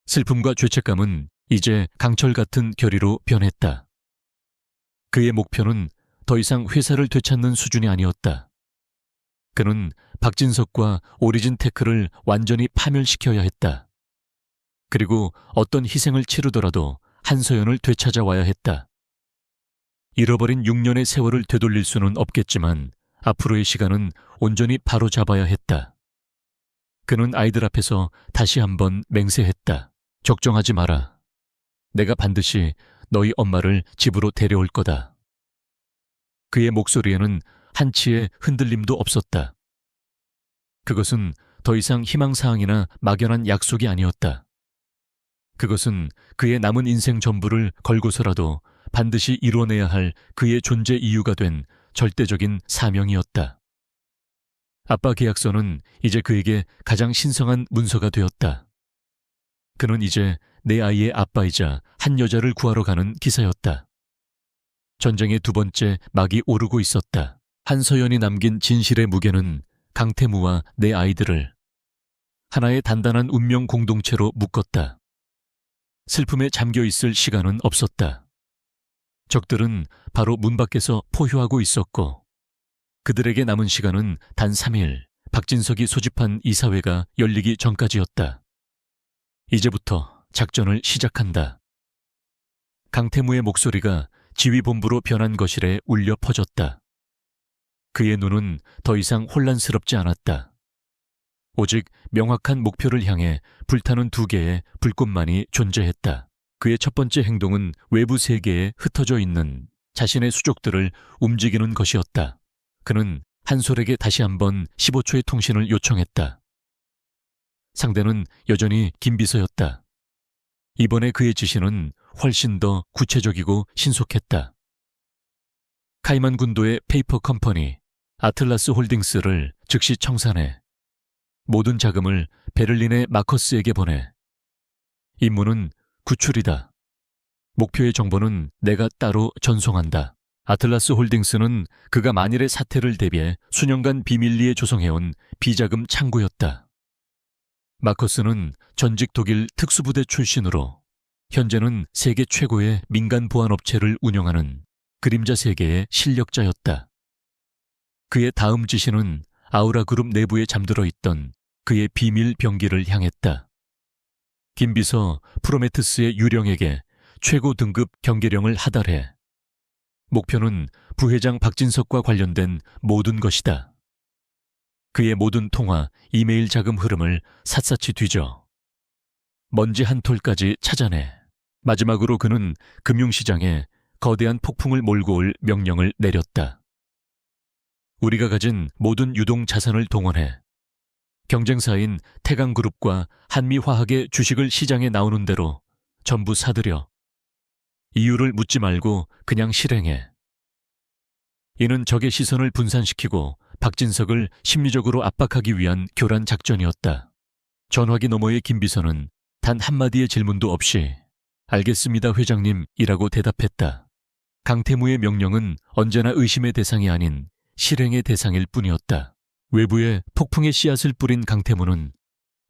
슬픔과 죄책감은 이제 강철 같은 결의로 변했다. 그의 목표는 더 이상 회사를 되찾는 수준이 아니었다. 그는 박진석과 오리진 테크를 완전히 파멸시켜야 했다. 그리고 어떤 희생을 치르더라도 한서연을 되찾아와야 했다. 잃어버린 6년의 세월을 되돌릴 수는 없겠지만 앞으로의 시간은 온전히 바로잡아야 했다. 그는 아이들 앞에서 다시 한번 맹세했다. 걱정하지 마라. 내가 반드시 너희 엄마를 집으로 데려올 거다. 그의 목소리에는 한치의 흔들림도 없었다. 그것은 더 이상 희망사항이나 막연한 약속이 아니었다. 그것은 그의 남은 인생 전부를 걸고서라도 반드시 이뤄내야 할 그의 존재 이유가 된 절대적인 사명이었다. 아빠 계약서는 이제 그에게 가장 신성한 문서가 되었다. 그는 이제 내 아이의 아빠이자 한 여자를 구하러 가는 기사였다. 전쟁의 두 번째 막이 오르고 있었다. 한서연이 남긴 진실의 무게는 강태무와 내 아이들을 하나의 단단한 운명 공동체로 묶었다. 슬픔에 잠겨있을 시간은 없었다. 적들은 바로 문 밖에서 포효하고 있었고 그들에게 남은 시간은 단 3일, 박진석이 소집한 이사회가 열리기 전까지였다. 이제부터 작전을 시작한다. 강태무의 목소리가 지휘본부로 변한 거실에 울려 퍼졌다. 그의 눈은 더 이상 혼란스럽지 않았다. 오직 명확한 목표를 향해 불타는 두 개의 불꽃만이 존재했다. 그의 첫 번째 행동은 외부 세계에 흩어져 있는 자신의 수족들을 움직이는 것이었다. 그는 한솔에게 다시 한번 15초의 통신을 요청했다. 상대는 여전히 김비서였다. 이번에 그의 지시는 훨씬 더 구체적이고 신속했다. 카이만 군도의 페이퍼 컴퍼니 아틀라스 홀딩스를 즉시 청산해 모든 자금을 베를린의 마커스에게 보내. 임무는 구출이다. 목표의 정보는 내가 따로 전송한다. 아틀라스 홀딩스는 그가 만일의 사태를 대비해 수년간 비밀리에 조성해온 비자금 창구였다. 마커스는 전직 독일 특수부대 출신으로 현재는 세계 최고의 민간 보안업체를 운영하는 그림자 세계의 실력자였다. 그의 다음 지시는 아우라 그룹 내부에 잠들어 있던 그의 비밀 병기를 향했다. 김비서 프로메테스의 유령에게 최고 등급 경계령을 하달해. 목표는 부회장 박진석과 관련된 모든 것이다. 그의 모든 통화, 이메일 자금 흐름을 샅샅이 뒤져 먼지 한 톨까지 찾아내. 마지막으로 그는 금융시장에 거대한 폭풍을 몰고 올 명령을 내렸다. 우리가 가진 모든 유동 자산을 동원해 경쟁사인 태강그룹과 한미화학의 주식을 시장에 나오는 대로 전부 사들여. 이유를 묻지 말고 그냥 실행해. 이는 적의 시선을 분산시키고 박진석을 심리적으로 압박하기 위한 교란 작전이었다. 전화기 너머의 김비서는 단 한마디의 질문도 없이 알겠습니다 회장님이라고 대답했다. 강태무의 명령은 언제나 의심의 대상이 아닌 실행의 대상일 뿐이었다. 외부에 폭풍의 씨앗을 뿌린 강태무는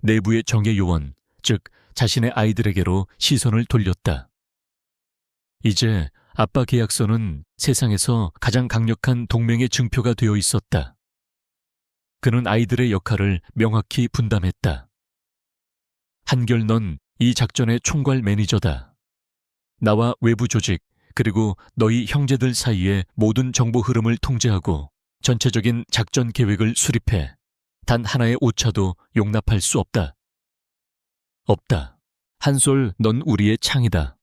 내부의 정예 요원, 즉 자신의 아이들에게로 시선을 돌렸다. 이제 아빠 계약서는 세상에서 가장 강력한 동맹의 증표가 되어 있었다. 그는 아이들의 역할을 명확히 분담했다. 한결 넌 이 작전의 총괄 매니저다. 나와 외부 조직 그리고 너희 형제들 사이의 모든 정보 흐름을 통제하고 전체적인 작전 계획을 수립해. 단 하나의 오차도 용납할 수 없다. 없다. 한솔, 넌 우리의 창이다.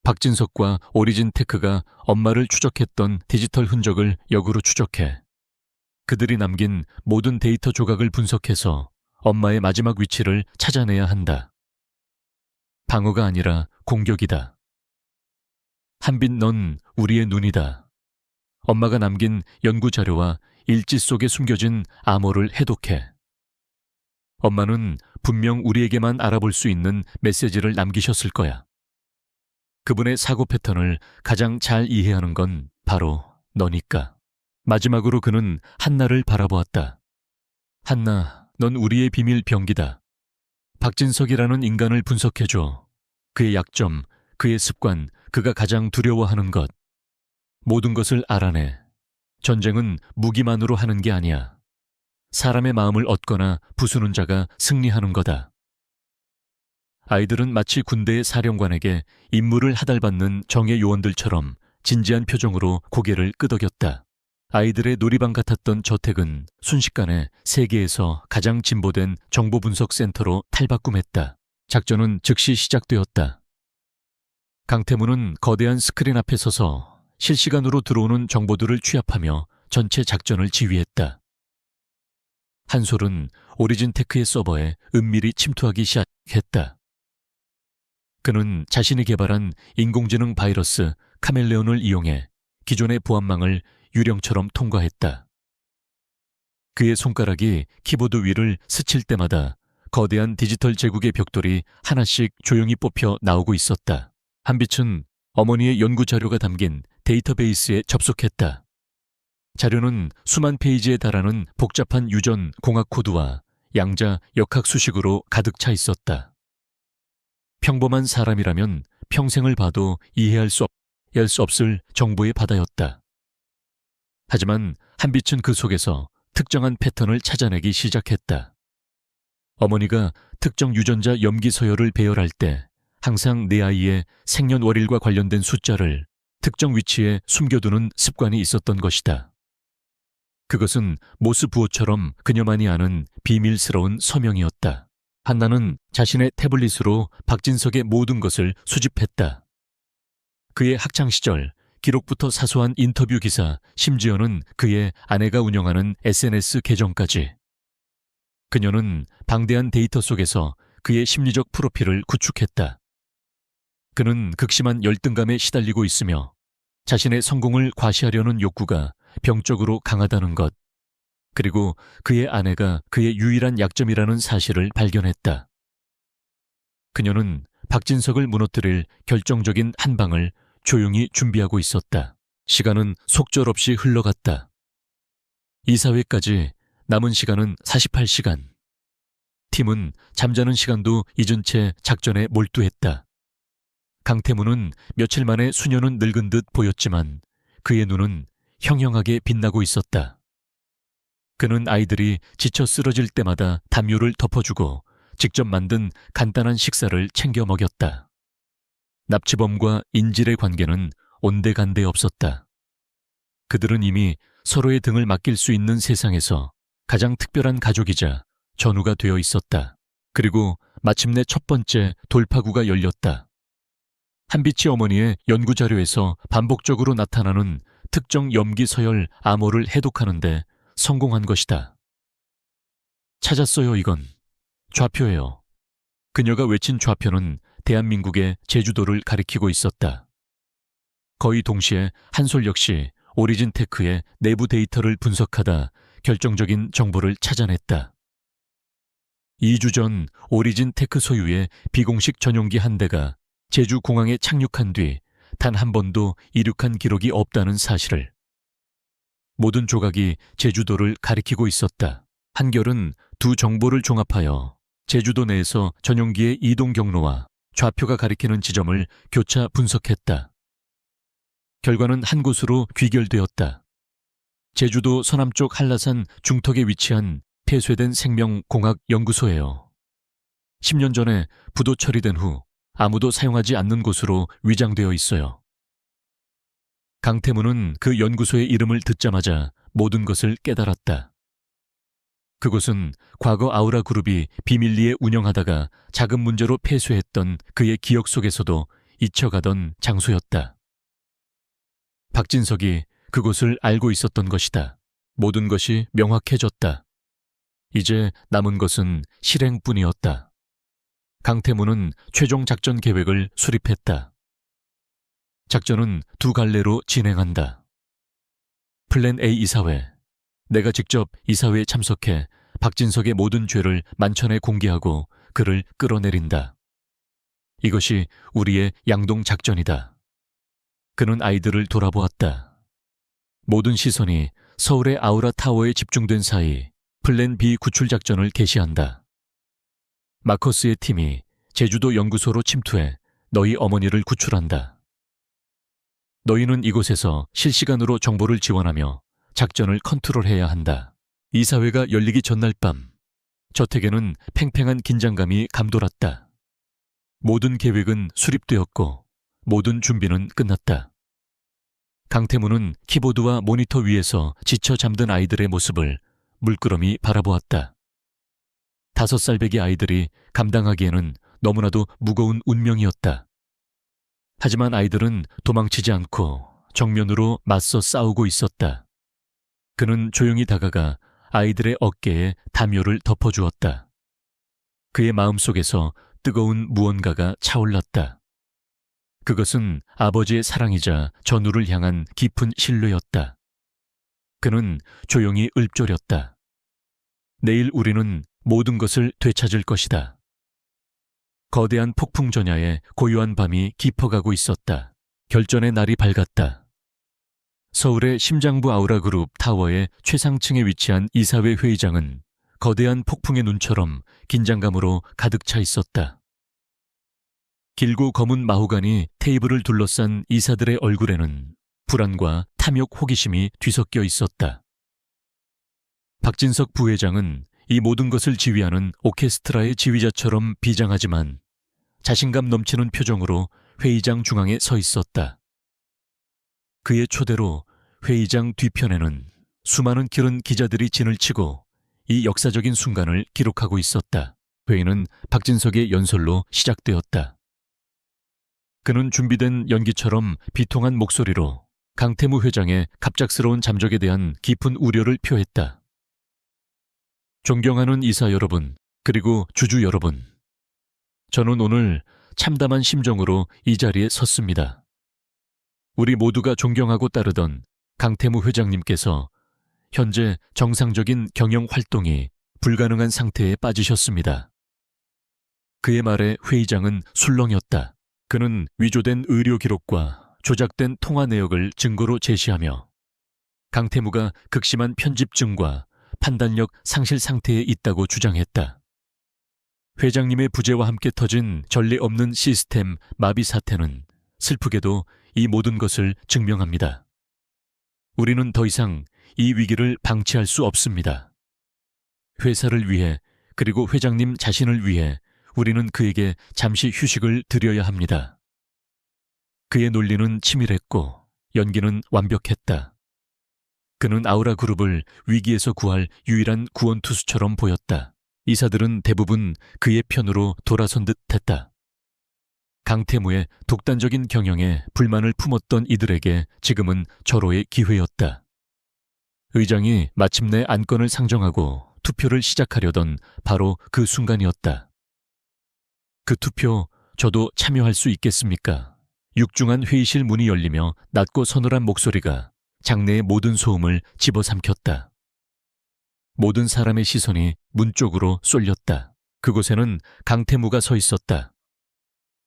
박진석과 오리진 테크가 엄마를 추적했던 디지털 흔적을 역으로 추적해. 그들이 남긴 모든 데이터 조각을 분석해서 엄마의 마지막 위치를 찾아내야 한다. 방어가 아니라 공격이다. 한빛, 넌 우리의 눈이다. 엄마가 남긴 연구 자료와 일지 속에 숨겨진 암호를 해독해. 엄마는 분명 우리에게만 알아볼 수 있는 메시지를 남기셨을 거야. 그분의 사고 패턴을 가장 잘 이해하는 건 바로 너니까. 마지막으로 그는 한나를 바라보았다. 한나, 넌 우리의 비밀 병기다. 박진석이라는 인간을 분석해줘. 그의 약점, 그의 습관, 그가 가장 두려워하는 것. 모든 것을 알아내. 전쟁은 무기만으로 하는 게 아니야. 사람의 마음을 얻거나 부수는 자가 승리하는 거다. 아이들은 마치 군대의 사령관에게 임무를 하달받는 정예 요원들처럼 진지한 표정으로 고개를 끄덕였다. 아이들의 놀이방 같았던 저택은 순식간에 세계에서 가장 진보된 정보분석센터로 탈바꿈했다. 작전은 즉시 시작되었다. 강태무는 거대한 스크린 앞에 서서 실시간으로 들어오는 정보들을 취합하며 전체 작전을 지휘했다. 한솔은 오리진테크의 서버에 은밀히 침투하기 시작했다. 그는 자신이 개발한 인공지능 바이러스 카멜레온을 이용해 기존의 보안망을 유령처럼 통과했다. 그의 손가락이 키보드 위를 스칠 때마다 거대한 디지털 제국의 벽돌이 하나씩 조용히 뽑혀 나오고 있었다. 한빛은 어머니의 연구 자료가 담긴 데이터베이스에 접속했다. 자료는 수만 페이지에 달하는 복잡한 유전 공학 코드와 양자 역학 수식으로 가득 차 있었다. 평범한 사람이라면 평생을 봐도 이해할 수 없을 정보의 바다였다. 하지만 한빛은 그 속에서 특정한 패턴을 찾아내기 시작했다. 어머니가 특정 유전자 염기 서열을 배열할 때 항상 내 아이의 생년월일과 관련된 숫자를 특정 위치에 숨겨두는 습관이 있었던 것이다. 그것은 모스 부호처럼 그녀만이 아는 비밀스러운 서명이었다. 한나는 자신의 태블릿으로 박진석의 모든 것을 수집했다. 그의 학창시절, 기록부터 사소한 인터뷰 기사, 심지어는 그의 아내가 운영하는 SNS 계정까지. 그녀는 방대한 데이터 속에서 그의 심리적 프로필을 구축했다. 그는 극심한 열등감에 시달리고 있으며 자신의 성공을 과시하려는 욕구가 병적으로 강하다는 것, 그리고 그의 아내가 그의 유일한 약점이라는 사실을 발견했다. 그녀는 박진석을 무너뜨릴 결정적인 한 방을 조용히 준비하고 있었다. 시간은 속절없이 흘러갔다. 이사회까지 남은 시간은 48시간. 팀은 잠자는 시간도 잊은 채 작전에 몰두했다. 강태무는 며칠 만에 수녀는 늙은 듯 보였지만 그의 눈은 형형하게 빛나고 있었다. 그는 아이들이 지쳐 쓰러질 때마다 담요를 덮어주고 직접 만든 간단한 식사를 챙겨 먹였다. 납치범과 인질의 관계는 온데간데 없었다. 그들은 이미 서로의 등을 맡길 수 있는 세상에서 가장 특별한 가족이자 전우가 되어 있었다. 그리고 마침내 첫 번째 돌파구가 열렸다. 한빛이 어머니의 연구자료에서 반복적으로 나타나는 특정 염기 서열 암호를 해독하는데 성공한 것이다. 찾았어요, 이건. 좌표예요. 그녀가 외친 좌표는 대한민국의 제주도를 가리키고 있었다. 거의 동시에 한솔 역시 오리진테크의 내부 데이터를 분석하다 결정적인 정보를 찾아냈다. 2주 전 오리진테크 소유의 비공식 전용기 한 대가 제주 공항에 착륙한 뒤 단 한 번도 이륙한 기록이 없다는 사실을. 모든 조각이 제주도를 가리키고 있었다. 한결은 두 정보를 종합하여 제주도 내에서 전용기의 이동 경로와 좌표가 가리키는 지점을 교차 분석했다. 결과는 한 곳으로 귀결되었다. 제주도 서남쪽 한라산 중턱에 위치한 폐쇄된 생명공학연구소예요. 10년 전에 부도 처리된 후 아무도 사용하지 않는 곳으로 위장되어 있어요. 강태무는 그 연구소의 이름을 듣자마자 모든 것을 깨달았다. 그곳은 과거 아우라 그룹이 비밀리에 운영하다가 자금 문제로 폐쇄했던 그의 기억 속에서도 잊혀가던 장소였다. 박진석이 그곳을 알고 있었던 것이다. 모든 것이 명확해졌다. 이제 남은 것은 실행뿐이었다. 강태무는 최종 작전 계획을 수립했다. 작전은 두 갈래로 진행한다. 플랜 A 이사회. 내가 직접 이사회에 참석해 박진석의 모든 죄를 만천에 공개하고 그를 끌어내린다. 이것이 우리의 양동 작전이다. 그는 아이들을 돌아보았다. 모든 시선이 서울의 아우라 타워에 집중된 사이 플랜 B 구출 작전을 개시한다. 마커스의 팀이 제주도 연구소로 침투해 너희 어머니를 구출한다. 너희는 이곳에서 실시간으로 정보를 지원하며 작전을 컨트롤해야 한다. 이사회가 열리기 전날 밤, 저택에는 팽팽한 긴장감이 감돌았다. 모든 계획은 수립되었고 모든 준비는 끝났다. 강태무는 키보드와 모니터 위에서 지쳐 잠든 아이들의 모습을 물끄러미 바라보았다. 5살배기 아이들이 감당하기에는 너무나도 무거운 운명이었다. 하지만 아이들은 도망치지 않고 정면으로 맞서 싸우고 있었다. 그는 조용히 다가가 아이들의 어깨에 담요를 덮어주었다. 그의 마음속에서 뜨거운 무언가가 차올랐다. 그것은 아버지의 사랑이자 전우를 향한 깊은 신뢰였다. 그는 조용히 읊조렸다. 내일 우리는 모든 것을 되찾을 것이다. 거대한 폭풍 전야에 고요한 밤이 깊어가고 있었다. 결전의 날이 밝았다. 서울의 심장부 아우라그룹 타워의 최상층에 위치한 이사회 회의장은 거대한 폭풍의 눈처럼 긴장감으로 가득 차 있었다. 길고 검은 마호간이 테이블을 둘러싼 이사들의 얼굴에는 불안과 탐욕 호기심이 뒤섞여 있었다. 박진석 부회장은 이 모든 것을 지휘하는 오케스트라의 지휘자처럼 비장하지만 자신감 넘치는 표정으로 회의장 중앙에 서 있었다. 그의 초대로 회의장 뒤편에는 수많은 기른 기자들이 진을 치고 이 역사적인 순간을 기록하고 있었다. 회의는 박진석의 연설로 시작되었다. 그는 준비된 연기처럼 비통한 목소리로 강태무 회장의 갑작스러운 잠적에 대한 깊은 우려를 표했다. 존경하는 이사 여러분, 그리고 주주 여러분. 저는 오늘 참담한 심정으로 이 자리에 섰습니다. 우리 모두가 존경하고 따르던 강태무 회장님께서 현재 정상적인 경영 활동이 불가능한 상태에 빠지셨습니다. 그의 말에 회의장은 술렁였다. 그는 위조된 의료 기록과 조작된 통화 내역을 증거로 제시하며 강태무가 극심한 편집증과 판단력 상실 상태에 있다고 주장했다. 회장님의 부재와 함께 터진 전례 없는 시스템 마비 사태는 슬프게도 이 모든 것을 증명합니다. 우리는 더 이상 이 위기를 방치할 수 없습니다. 회사를 위해 그리고 회장님 자신을 위해 우리는 그에게 잠시 휴식을 드려야 합니다. 그의 논리는 치밀했고 연기는 완벽했다. 그는 아우라 그룹을 위기에서 구할 유일한 구원투수처럼 보였다. 이사들은 대부분 그의 편으로 돌아선 듯 했다. 강태무의 독단적인 경영에 불만을 품었던 이들에게 지금은 절호의 기회였다. 의장이 마침내 안건을 상정하고 투표를 시작하려던 바로 그 순간이었다. 그 투표 저도 참여할 수 있겠습니까? 육중한 회의실 문이 열리며 낮고 서늘한 목소리가 장내의 모든 소음을 집어삼켰다. 모든 사람의 시선이 문 쪽으로 쏠렸다. 그곳에는 강태무가 서 있었다.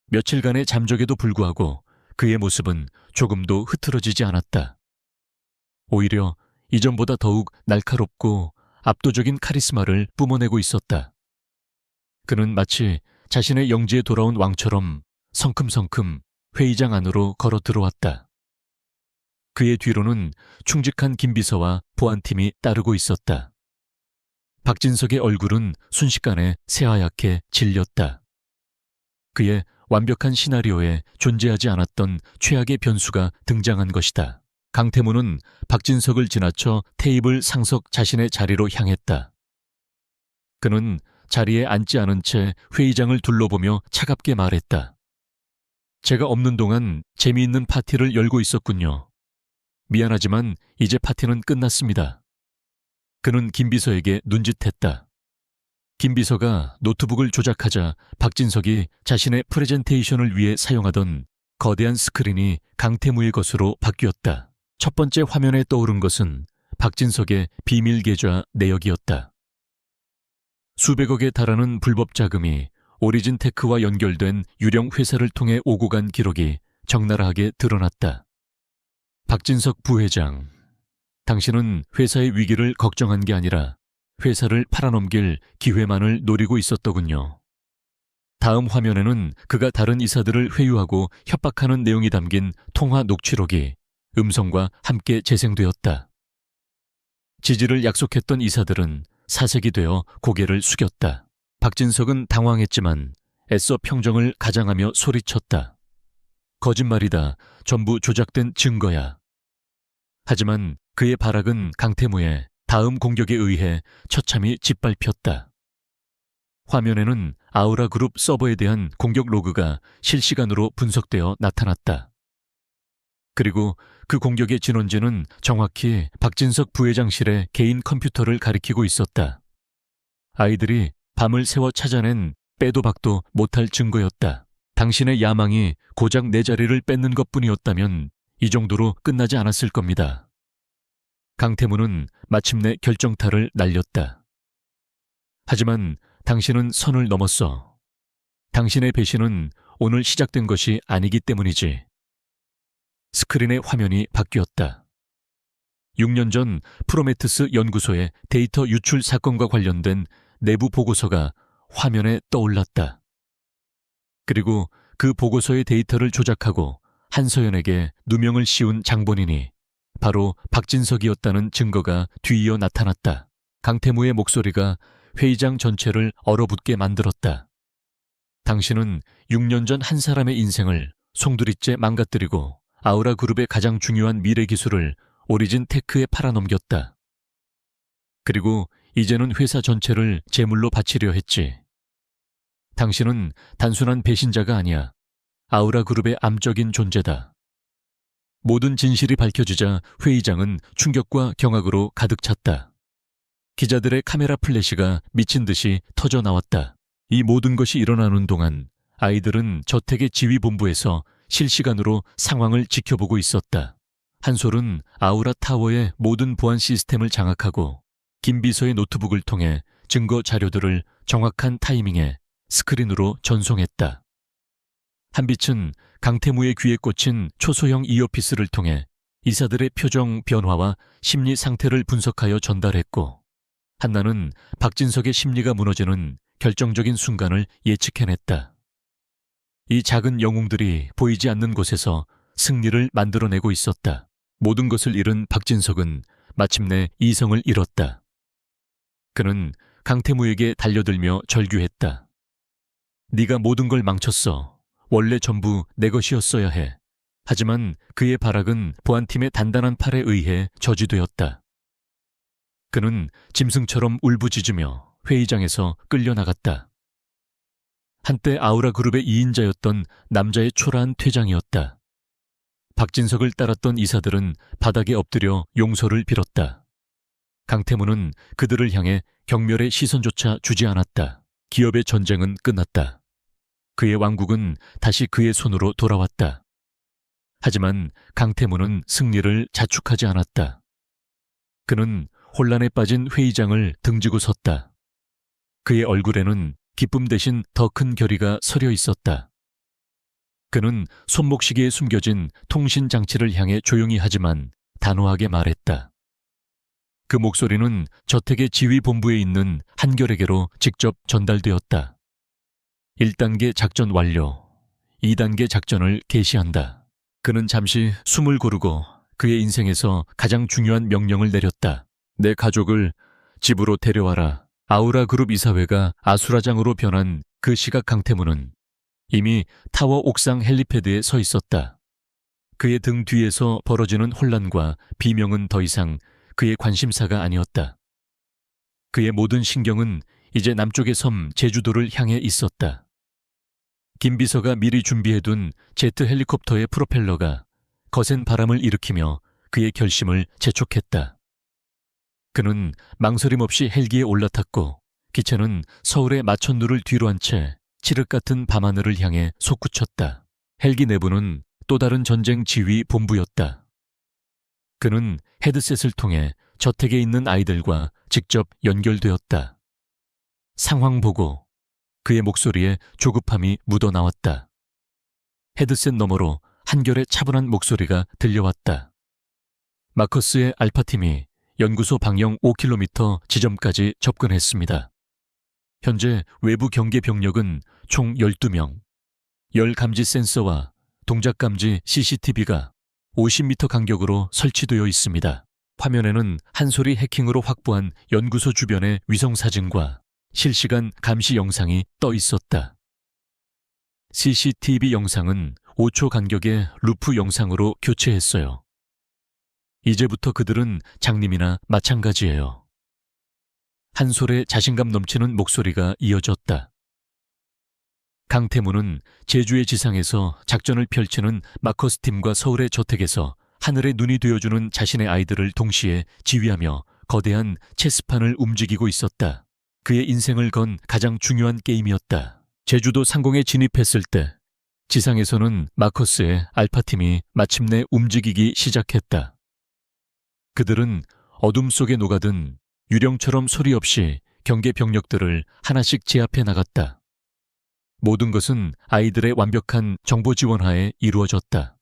며칠간의 잠적에도 불구하고 그의 모습은 조금도 흐트러지지 않았다. 오히려 이전보다 더욱 날카롭고 압도적인 카리스마를 뿜어내고 있었다. 그는 마치 자신의 영지에 돌아온 왕처럼 성큼성큼 회의장 안으로 걸어 들어왔다. 그의 뒤로는 충직한 김비서와 보안팀이 따르고 있었다. 박진석의 얼굴은 순식간에 새하얗게 질렸다. 그의 완벽한 시나리오에 존재하지 않았던 최악의 변수가 등장한 것이다. 강태무는 박진석을 지나쳐 테이블 상석 자신의 자리로 향했다. 그는 자리에 앉지 않은 채 회의장을 둘러보며 차갑게 말했다. 제가 없는 동안 재미있는 파티를 열고 있었군요. 미안하지만 이제 파티는 끝났습니다. 그는 김비서에게 눈짓했다. 김비서가 노트북을 조작하자 박진석이 자신의 프레젠테이션을 위해 사용하던 거대한 스크린이 강태무의 것으로 바뀌었다. 첫 번째 화면에 떠오른 것은 박진석의 비밀 계좌 내역이었다. 수백억에 달하는 불법 자금이 오리진테크와 연결된 유령 회사를 통해 오고 간 기록이 적나라하게 드러났다. 박진석 부회장, 당신은 회사의 위기를 걱정한 게 아니라 회사를 팔아넘길 기회만을 노리고 있었더군요. 다음 화면에는 그가 다른 이사들을 회유하고 협박하는 내용이 담긴 통화 녹취록이 음성과 함께 재생되었다. 지지를 약속했던 이사들은 사색이 되어 고개를 숙였다. 박진석은 당황했지만 애써 평정을 가장하며 소리쳤다. 거짓말이다. 전부 조작된 증거야. 하지만 그의 발악은 강태무의 다음 공격에 의해 처참히 짓밟혔다. 화면에는 아우라 그룹 서버에 대한 공격 로그가 실시간으로 분석되어 나타났다. 그리고 그 공격의 진원지는 정확히 박진석 부회장실의 개인 컴퓨터를 가리키고 있었다. 아이들이 밤을 새워 찾아낸 빼도 박도 못할 증거였다. 당신의 야망이 고작 내 자리를 뺏는 것뿐이었다면 이 정도로 끝나지 않았을 겁니다. 강태무는 마침내 결정타를 날렸다. 하지만 당신은 선을 넘었어. 당신의 배신은 오늘 시작된 것이 아니기 때문이지. 스크린의 화면이 바뀌었다. 6년 전 프로메테스 연구소의 데이터 유출 사건과 관련된 내부 보고서가 화면에 떠올랐다. 그리고 그 보고서의 데이터를 조작하고 한서연에게 누명을 씌운 장본인이 바로 박진석이었다는 증거가 뒤이어 나타났다. 강태무의 목소리가 회의장 전체를 얼어붙게 만들었다. 당신은 6년 전 한 사람의 인생을 송두리째 망가뜨리고 아우라 그룹의 가장 중요한 미래 기술을 오리진 테크에 팔아넘겼다. 그리고 이제는 회사 전체를 제물로 바치려 했지. 당신은 단순한 배신자가 아니야. 아우라 그룹의 암적인 존재다. 모든 진실이 밝혀지자 회의장은 충격과 경악으로 가득 찼다. 기자들의 카메라 플래시가 미친 듯이 터져 나왔다. 이 모든 것이 일어나는 동안 아이들은 저택의 지휘본부에서 실시간으로 상황을 지켜보고 있었다. 한솔은 아우라 타워의 모든 보안 시스템을 장악하고 김 비서의 노트북을 통해 증거 자료들을 정확한 타이밍에 스크린으로 전송했다. 한빛은 강태무의 귀에 꽂힌 초소형 이어피스를 통해 이사들의 표정 변화와 심리 상태를 분석하여 전달했고, 한나는 박진석의 심리가 무너지는 결정적인 순간을 예측해냈다. 이 작은 영웅들이 보이지 않는 곳에서 승리를 만들어내고 있었다. 모든 것을 잃은 박진석은 마침내 이성을 잃었다. 그는 강태무에게 달려들며 절규했다. 네가 모든 걸 망쳤어. 원래 전부 내 것이었어야 해. 하지만 그의 발악은 보안팀의 단단한 팔에 의해 저지되었다. 그는 짐승처럼 울부짖으며 회의장에서 끌려나갔다. 한때 아우라 그룹의 2인자였던 남자의 초라한 퇴장이었다. 박진석을 따랐던 이사들은 바닥에 엎드려 용서를 빌었다. 강태무는 그들을 향해 경멸의 시선조차 주지 않았다. 기업의 전쟁은 끝났다. 그의 왕국은 다시 그의 손으로 돌아왔다. 하지만 강태무는 승리를 자축하지 않았다. 그는 혼란에 빠진 회의장을 등지고 섰다. 그의 얼굴에는 기쁨 대신 더 큰 결의가 서려 있었다. 그는 손목시계에 숨겨진 통신 장치를 향해 조용히 하지만 단호하게 말했다. 그 목소리는 저택의 지휘본부에 있는 한결에게로 직접 전달되었다. 1단계 작전 완료, 2단계 작전을 개시한다. 그는 잠시 숨을 고르고 그의 인생에서 가장 중요한 명령을 내렸다. 내 가족을 집으로 데려와라. 아우라 그룹 이사회가 아수라장으로 변한 그 시각 강태무는 이미 타워 옥상 헬리패드에 서 있었다. 그의 등 뒤에서 벌어지는 혼란과 비명은 더 이상 그의 관심사가 아니었다. 그의 모든 신경은 이제 남쪽의 섬 제주도를 향해 있었다. 김 비서가 미리 준비해둔 제트 헬리콥터의 프로펠러가 거센 바람을 일으키며 그의 결심을 재촉했다. 그는 망설임 없이 헬기에 올라탔고 기체는 서울의 마천루를 뒤로 한 채 칠흑 같은 밤하늘을 향해 솟구쳤다. 헬기 내부는 또 다른 전쟁 지휘 본부였다. 그는 헤드셋을 통해 저택에 있는 아이들과 직접 연결되었다. 상황 보고. 그의 목소리에 조급함이 묻어나왔다. 헤드셋 너머로 한결의 차분한 목소리가 들려왔다. 마커스의 알파팀이 연구소 방영 5km 지점까지 접근했습니다. 현재 외부 경계 병력은 총 12명, 열 감지 센서와 동작 감지 CCTV가 50m 간격으로 설치되어 있습니다. 화면에는 한솔이 해킹으로 확보한 연구소 주변의 위성사진과 실시간 감시 영상이 떠 있었다. CCTV 영상은 5초 간격의 루프 영상으로 교체했어요. 이제부터 그들은 장님이나 마찬가지예요. 한솔의 자신감 넘치는 목소리가 이어졌다. 강태무는 제주의 지상에서 작전을 펼치는 마커스 팀과 서울의 저택에서 하늘의 눈이 되어주는 자신의 아이들을 동시에 지휘하며 거대한 체스판을 움직이고 있었다. 그의 인생을 건 가장 중요한 게임이었다. 제주도 상공에 진입했을 때 지상에서는 마커스의 알파팀이 마침내 움직이기 시작했다. 그들은 어둠 속에 녹아든 유령처럼 소리 없이 경계 병력들을 하나씩 제압해 나갔다. 모든 것은 아이들의 완벽한 정보 지원하에 이루어졌다.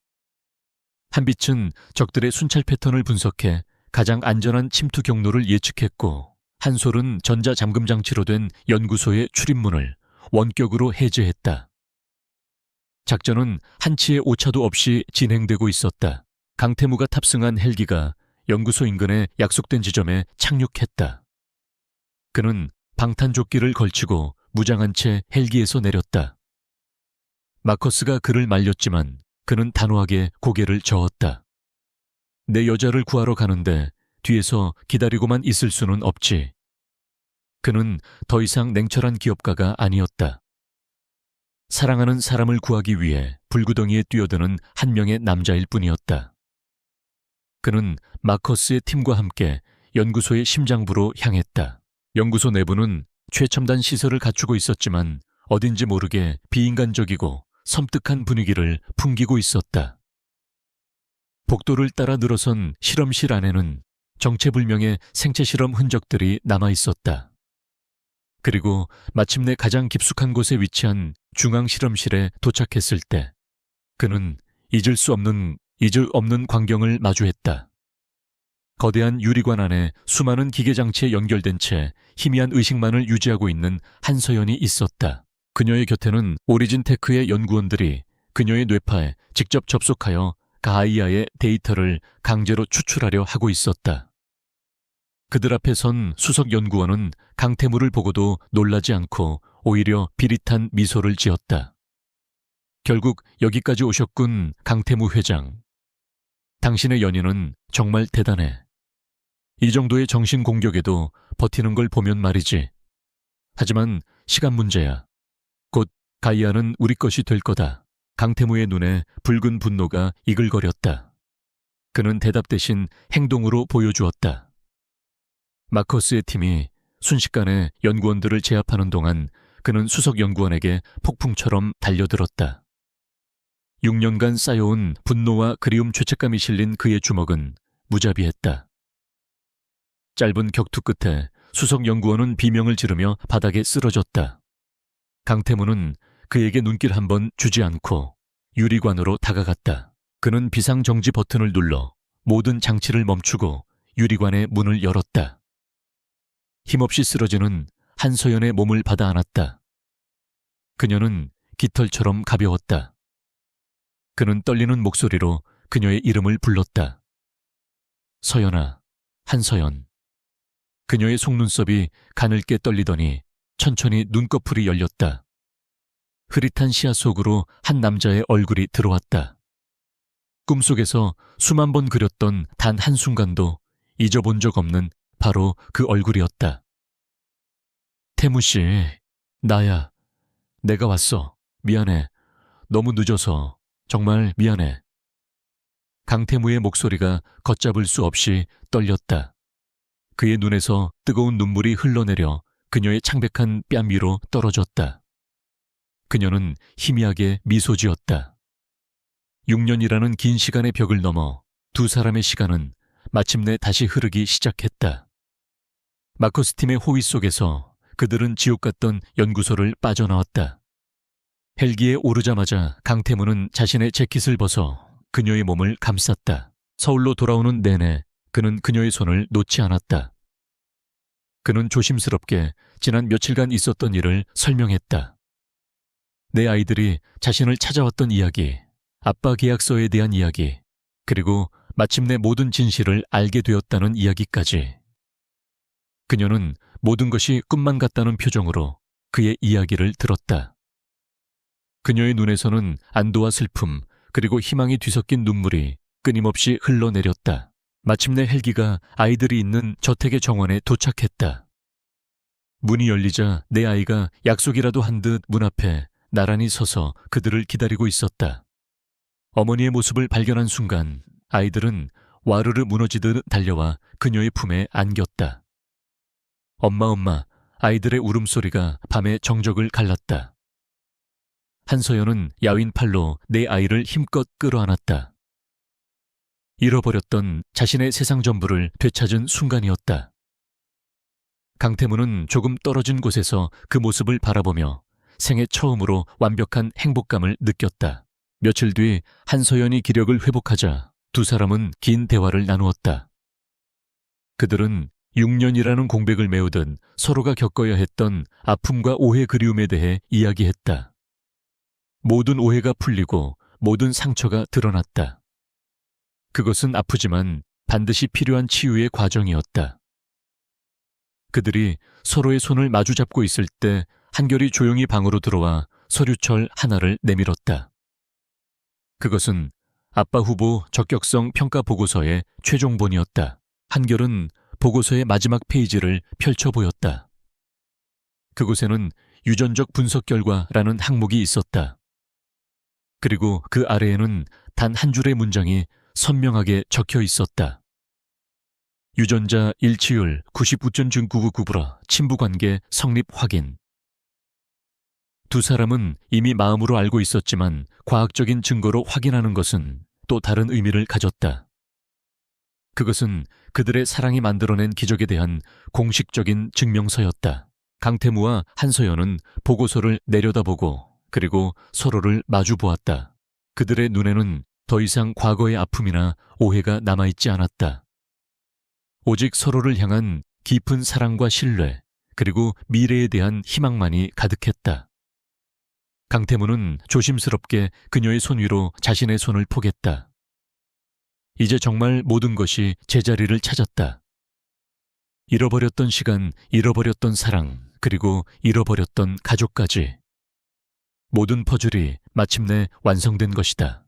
한빛은 적들의 순찰 패턴을 분석해 가장 안전한 침투 경로를 예측했고, 한솔은 전자 잠금 장치로 된 연구소의 출입문을 원격으로 해제했다. 작전은 한치의 오차도 없이 진행되고 있었다. 강태무가 탑승한 헬기가 연구소 인근의 약속된 지점에 착륙했다. 그는 방탄조끼를 걸치고 무장한 채 헬기에서 내렸다. 마커스가 그를 말렸지만 그는 단호하게 고개를 저었다. 내 여자를 구하러 가는데 뒤에서 기다리고만 있을 수는 없지. 그는 더 이상 냉철한 기업가가 아니었다. 사랑하는 사람을 구하기 위해 불구덩이에 뛰어드는 한 명의 남자일 뿐이었다. 그는 마커스의 팀과 함께 연구소의 심장부로 향했다. 연구소 내부는 최첨단 시설을 갖추고 있었지만 어딘지 모르게 비인간적이고 섬뜩한 분위기를 풍기고 있었다. 복도를 따라 늘어선 실험실 안에는 정체불명의 생체 실험 흔적들이 남아 있었다. 그리고 마침내 가장 깊숙한 곳에 위치한 중앙 실험실에 도착했을 때 그는 잊을 없는 광경을 마주했다. 거대한 유리관 안에 수많은 기계장치에 연결된 채 희미한 의식만을 유지하고 있는 한서연이 있었다. 그녀의 곁에는 오리진테크의 연구원들이 그녀의 뇌파에 직접 접속하여 가이아의 데이터를 강제로 추출하려 하고 있었다. 그들 앞에 선 수석 연구원은 강태무를 보고도 놀라지 않고 오히려 비릿한 미소를 지었다. 결국 여기까지 오셨군, 강태무 회장. 당신의 연인은 정말 대단해. 이 정도의 정신 공격에도 버티는 걸 보면 말이지. 하지만 시간 문제야. 곧 가이아는 우리 것이 될 거다. 강태무의 눈에 붉은 분노가 이글거렸다. 그는 대답 대신 행동으로 보여주었다. 마커스의 팀이 순식간에 연구원들을 제압하는 동안 그는 수석 연구원에게 폭풍처럼 달려들었다. 6년간 쌓여온 분노와 그리움 죄책감이 실린 그의 주먹은 무자비했다. 짧은 격투 끝에 수석 연구원은 비명을 지르며 바닥에 쓰러졌다. 강태무는 그에게 눈길 한 번 주지 않고 유리관으로 다가갔다. 그는 비상정지 버튼을 눌러 모든 장치를 멈추고 유리관의 문을 열었다. 힘없이 쓰러지는 한서연의 몸을 받아 안았다. 그녀는 깃털처럼 가벼웠다. 그는 떨리는 목소리로 그녀의 이름을 불렀다. 서연아, 한서연. 그녀의 속눈썹이 가늘게 떨리더니 천천히 눈꺼풀이 열렸다. 흐릿한 시야 속으로 한 남자의 얼굴이 들어왔다. 꿈속에서 수만 번 그렸던 단 한순간도 잊어본 적 없는 바로 그 얼굴이었다. 태무씨, 나야. 내가 왔어. 미안해. 너무 늦어서. 정말 미안해. 강태무의 목소리가 걷잡을 수 없이 떨렸다. 그의 눈에서 뜨거운 눈물이 흘러내려 그녀의 창백한 뺨 위로 떨어졌다. 그녀는 희미하게 미소 지었다. 6년이라는 긴 시간의 벽을 넘어 두 사람의 시간은 마침내 다시 흐르기 시작했다. 마커스 팀의 호위 속에서 그들은 지옥 같던 연구소를 빠져나왔다. 헬기에 오르자마자 강태무는 자신의 재킷을 벗어 그녀의 몸을 감쌌다. 서울로 돌아오는 내내 그는 그녀의 손을 놓지 않았다. 그는 조심스럽게 지난 며칠간 있었던 일을 설명했다. 내 아이들이 자신을 찾아왔던 이야기, 아빠 계약서에 대한 이야기, 그리고 마침내 모든 진실을 알게 되었다는 이야기까지. 그녀는 모든 것이 꿈만 같다는 표정으로 그의 이야기를 들었다. 그녀의 눈에서는 안도와 슬픔 그리고 희망이 뒤섞인 눈물이 끊임없이 흘러내렸다. 마침내 헬기가 아이들이 있는 저택의 정원에 도착했다. 문이 열리자 내 아이가 약속이라도 한 듯 문 앞에 나란히 서서 그들을 기다리고 있었다. 어머니의 모습을 발견한 순간 아이들은 와르르 무너지듯 달려와 그녀의 품에 안겼다. 엄마, 아이들의 울음소리가 밤의 정적을 갈랐다. 한서연은 야윈 팔로 내 아이를 힘껏 끌어안았다. 잃어버렸던 자신의 세상 전부를 되찾은 순간이었다. 강태무는 조금 떨어진 곳에서 그 모습을 바라보며 생애 처음으로 완벽한 행복감을 느꼈다. 며칠 뒤 한서연이 기력을 회복하자 두 사람은 긴 대화를 나누었다. 그들은 6년이라는 공백을 메우던 서로가 겪어야 했던 아픔과 오해 그리움에 대해 이야기했다. 모든 오해가 풀리고 모든 상처가 드러났다. 그것은 아프지만 반드시 필요한 치유의 과정이었다. 그들이 서로의 손을 마주잡고 있을 때 한결이 조용히 방으로 들어와 서류철 하나를 내밀었다. 그것은 아빠 후보 적격성 평가 보고서의 최종본이었다. 한결은 보고서의 마지막 페이지를 펼쳐 보였다. 그곳에는 유전적 분석 결과라는 항목이 있었다. 그리고 그 아래에는 단 한 줄의 문장이 선명하게 적혀 있었다. 유전자 일치율 99.999%라 친부관계 성립 확인. 두 사람은 이미 마음으로 알고 있었지만 과학적인 증거로 확인하는 것은 또 다른 의미를 가졌다. 그것은 그들의 사랑이 만들어낸 기적에 대한 공식적인 증명서였다. 강태무와 한서연은 보고서를 내려다보고 그리고 서로를 마주 보았다. 그들의 눈에는 더 이상 과거의 아픔이나 오해가 남아있지 않았다. 오직 서로를 향한 깊은 사랑과 신뢰, 그리고 미래에 대한 희망만이 가득했다. 강태무는 조심스럽게 그녀의 손 위로 자신의 손을 포겠다. 이제 정말 모든 것이 제자리를 찾았다. 잃어버렸던 시간, 잃어버렸던 사랑, 그리고 잃어버렸던 가족까지. 모든 퍼즐이 마침내 완성된 것이다.